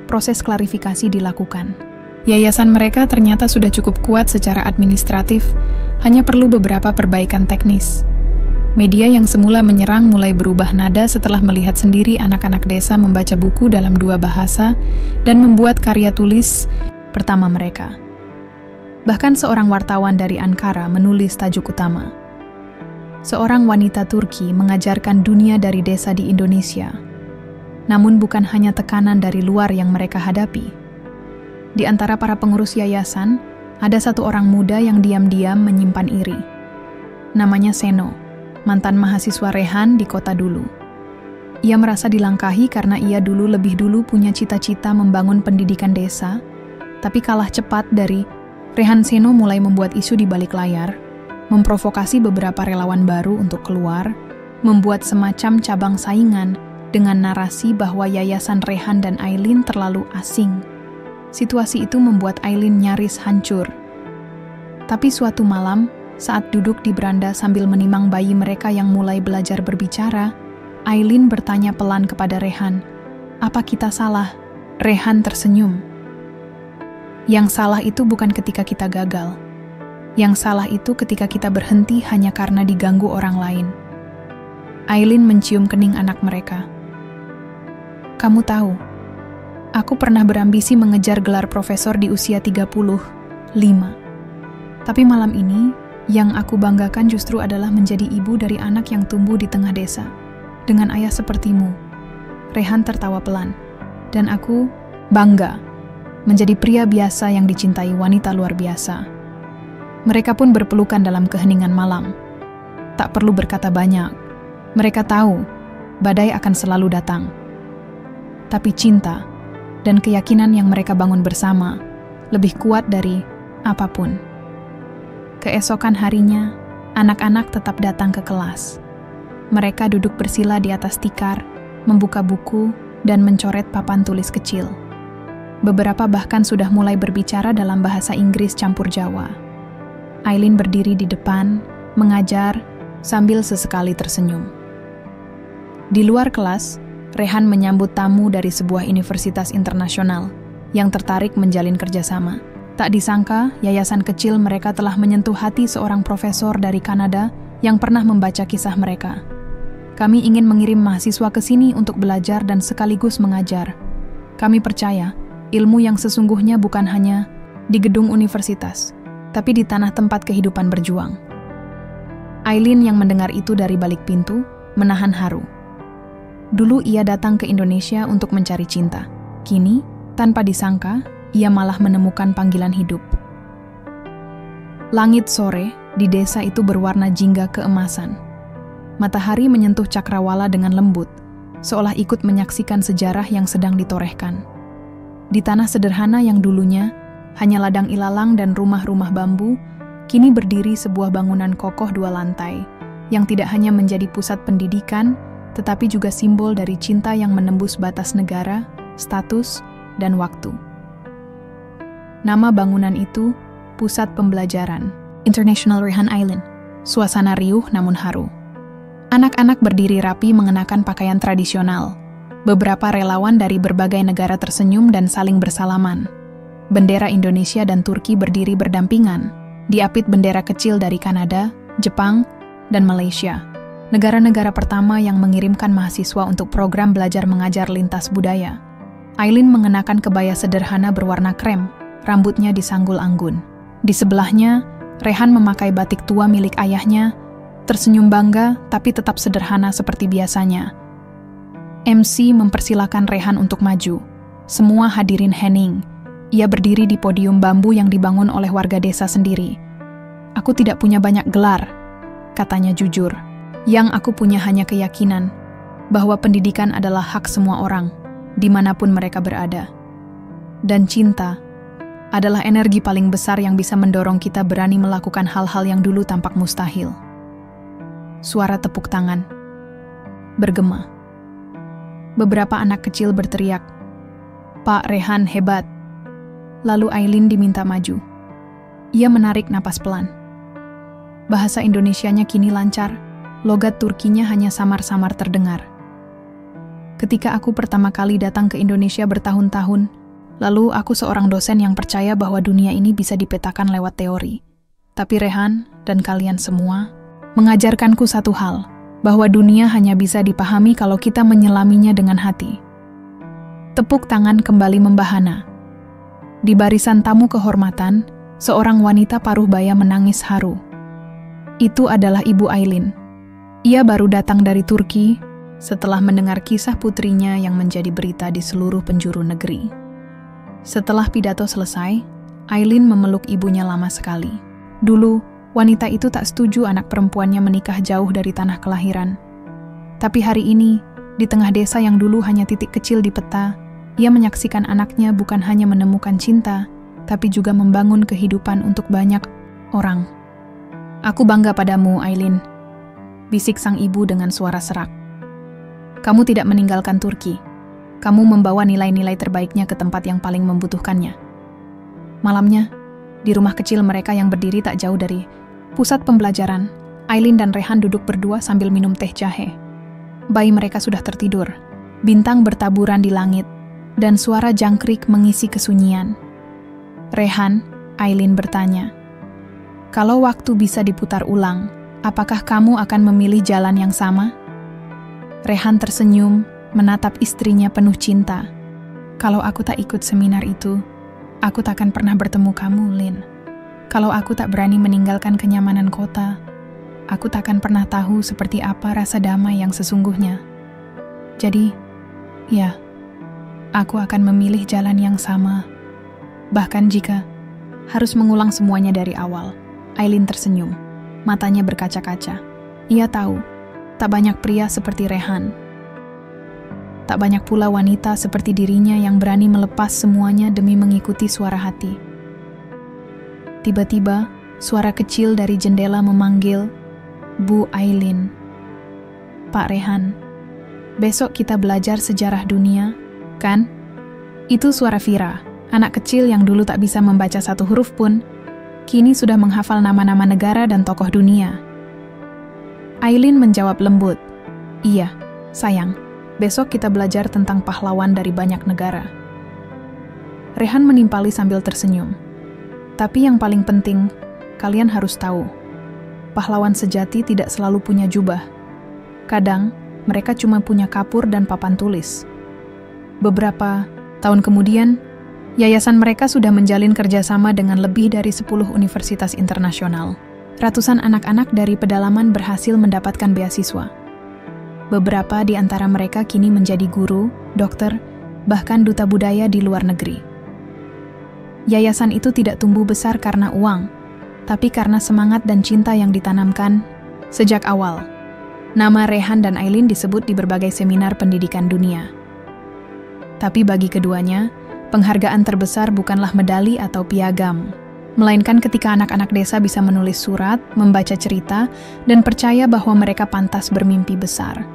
Proses klarifikasi dilakukan. Yayasan mereka ternyata sudah cukup kuat secara administratif, hanya perlu beberapa perbaikan teknis. Media yang semula menyerang mulai berubah nada setelah melihat sendiri anak-anak desa membaca buku dalam 2 bahasa dan membuat karya tulis pertama mereka. Bahkan seorang wartawan dari Ankara menulis tajuk utama. Seorang wanita Turki mengajarkan dunia dari desa di Indonesia. Namun bukan hanya tekanan dari luar yang mereka hadapi. Di antara para pengurus yayasan, ada satu orang muda yang diam-diam menyimpan iri. Namanya Seno, mantan mahasiswa Rehan di kota dulu. Ia merasa dilangkahi karena ia lebih dulu punya cita-cita membangun pendidikan desa, tapi kalah cepat dari Rehan. Seno mulai membuat isu di balik layar, memprovokasi beberapa relawan baru untuk keluar, membuat semacam cabang saingan dengan narasi bahwa yayasan Rehan dan Aileen terlalu asing. Situasi itu membuat Aileen nyaris hancur. Tapi suatu malam, saat duduk di beranda sambil menimang bayi mereka yang mulai belajar berbicara, Aileen bertanya pelan kepada Rehan, "Apa kita salah?" Rehan tersenyum. Yang salah itu bukan ketika kita gagal. Yang salah itu ketika kita berhenti hanya karena diganggu orang lain. Aileen mencium kening anak mereka. "Kamu tahu, aku pernah berambisi mengejar gelar profesor di usia 35. Tapi malam ini, yang aku banggakan justru adalah menjadi ibu dari anak yang tumbuh di tengah desa, dengan ayah sepertimu." Rehan tertawa pelan. "Dan aku bangga menjadi pria biasa yang dicintai wanita luar biasa." Mereka pun berpelukan dalam keheningan malam. Tak perlu berkata banyak. Mereka tahu badai akan selalu datang. Tapi cinta dan keyakinan yang mereka bangun bersama lebih kuat dari apapun. Keesokan harinya, anak-anak tetap datang ke kelas. Mereka duduk bersila di atas tikar, membuka buku, dan mencoret papan tulis kecil. Beberapa bahkan sudah mulai berbicara dalam bahasa Inggris campur Jawa. Aileen berdiri di depan, mengajar, sambil sesekali tersenyum. Di luar kelas, Rehan menyambut tamu dari sebuah universitas internasional yang tertarik menjalin kerjasama. Tak disangka, yayasan kecil mereka telah menyentuh hati seorang profesor dari Kanada yang pernah membaca kisah mereka. "Kami ingin mengirim mahasiswa ke sini untuk belajar dan sekaligus mengajar. Kami percaya, ilmu yang sesungguhnya bukan hanya di gedung universitas, tapi di tanah tempat kehidupan berjuang." Aileen yang mendengar itu dari balik pintu, menahan haru. Dulu ia datang ke Indonesia untuk mencari cinta. Kini, tanpa disangka, ia malah menemukan panggilan hidup. Langit sore di desa itu berwarna jingga keemasan. Matahari menyentuh cakrawala dengan lembut, seolah ikut menyaksikan sejarah yang sedang ditorehkan. Di tanah sederhana yang dulunya hanya ladang ilalang dan rumah-rumah bambu, kini berdiri sebuah bangunan kokoh 2 lantai, yang tidak hanya menjadi pusat pendidikan, tetapi juga simbol dari cinta yang menembus batas negara, status, dan waktu. Nama bangunan itu, Pusat Pembelajaran, International Rehan Island. Suasana riuh namun haru. Anak-anak berdiri rapi mengenakan pakaian tradisional. Beberapa relawan dari berbagai negara tersenyum dan saling bersalaman. Bendera Indonesia dan Turki berdiri berdampingan, diapit bendera kecil dari Kanada, Jepang, dan Malaysia. Negara-negara pertama yang mengirimkan mahasiswa untuk program belajar mengajar lintas budaya. Aileen mengenakan kebaya sederhana berwarna krem, rambutnya disanggul anggun. Di sebelahnya, Rehan memakai batik tua milik ayahnya, tersenyum bangga tapi tetap sederhana seperti biasanya. MC mempersilakan Rehan untuk maju. Semua hadirin hening. Ia berdiri di podium bambu yang dibangun oleh warga desa sendiri. "Aku tidak punya banyak gelar," katanya jujur. "Yang aku punya hanya keyakinan bahwa pendidikan adalah hak semua orang, dimanapun mereka berada. Dan cinta adalah energi paling besar yang bisa mendorong kita berani melakukan hal-hal yang dulu tampak mustahil." Suara tepuk tangan bergema. Beberapa anak kecil berteriak, "Pak Rehan hebat." Lalu Aileen diminta maju. Ia menarik napas pelan. Bahasa Indonesianya kini lancar, logat Turkinya hanya samar-samar terdengar. Ketika aku pertama kali datang ke Indonesia bertahun-tahun, lalu aku seorang dosen yang percaya bahwa dunia ini bisa dipetakan lewat teori. Tapi Rehan dan kalian semua mengajarkanku satu hal, bahwa dunia hanya bisa dipahami kalau kita menyelaminya dengan hati. Tepuk tangan kembali membahana. Di barisan tamu kehormatan, seorang wanita paruh baya menangis haru. Itu adalah Ibu Aileen. Ia baru datang dari Turki setelah mendengar kisah putrinya yang menjadi berita di seluruh penjuru negeri. Setelah pidato selesai, Aileen memeluk ibunya lama sekali. Dulu, wanita itu tak setuju anak perempuannya menikah jauh dari tanah kelahiran. Tapi hari ini, di tengah desa yang dulu hanya titik kecil di peta, ia menyaksikan anaknya bukan hanya menemukan cinta, tapi juga membangun kehidupan untuk banyak orang. "Aku bangga padamu, Aileen," bisik sang ibu dengan suara serak. "Kamu tidak meninggalkan Turki. Kamu membawa nilai-nilai terbaiknya ke tempat yang paling membutuhkannya." Malamnya, di rumah kecil mereka yang berdiri tak jauh dari pusat pembelajaran, Aileen dan Rehan duduk berdua sambil minum teh jahe. Bayi mereka sudah tertidur, bintang bertaburan di langit, dan suara jangkrik mengisi kesunyian. "Rehan," Aileen bertanya, "kalau waktu bisa diputar ulang, apakah kamu akan memilih jalan yang sama?" Rehan tersenyum, menatap istrinya penuh cinta. "Kalau aku tak ikut seminar itu, aku takkan pernah bertemu kamu, Lin. Kalau aku tak berani meninggalkan kenyamanan kota, aku takkan pernah tahu seperti apa rasa damai yang sesungguhnya. Jadi, ya, aku akan memilih jalan yang sama. Bahkan jika harus mengulang semuanya dari awal." Aileen tersenyum, matanya berkaca-kaca. Ia tahu, tak banyak pria seperti Rehan. Tak banyak pula wanita seperti dirinya yang berani melepas semuanya demi mengikuti suara hati. Tiba-tiba, suara kecil dari jendela memanggil, "Bu Aileen." "Pak Rehan, besok kita belajar sejarah dunia, kan?" Itu suara Vira, anak kecil yang dulu tak bisa membaca satu huruf pun, kini sudah menghafal nama-nama negara dan tokoh dunia. Aileen menjawab lembut, "Iya, sayang. Besok kita belajar tentang pahlawan dari banyak negara." Rehan menimpali sambil tersenyum. "Tapi yang paling penting, kalian harus tahu, pahlawan sejati tidak selalu punya jubah. Kadang, mereka cuma punya kapur dan papan tulis." Beberapa tahun kemudian, yayasan mereka sudah menjalin kerjasama dengan lebih dari 10 universitas internasional. Ratusan anak-anak dari pedalaman berhasil mendapatkan beasiswa. Beberapa di antara mereka kini menjadi guru, dokter, bahkan duta budaya di luar negeri. Yayasan itu tidak tumbuh besar karena uang, tapi karena semangat dan cinta yang ditanamkan sejak awal. Nama Rehan dan Aileen disebut di berbagai seminar pendidikan dunia. Tapi bagi keduanya, penghargaan terbesar bukanlah medali atau piagam, melainkan ketika anak-anak desa bisa menulis surat, membaca cerita, dan percaya bahwa mereka pantas bermimpi besar.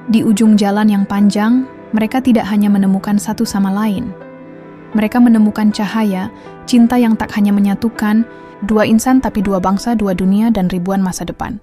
Di ujung jalan yang panjang, mereka tidak hanya menemukan satu sama lain. Mereka menemukan cahaya, cinta yang tak hanya menyatukan dua insan tapi dua bangsa, dua dunia, dan ribuan masa depan.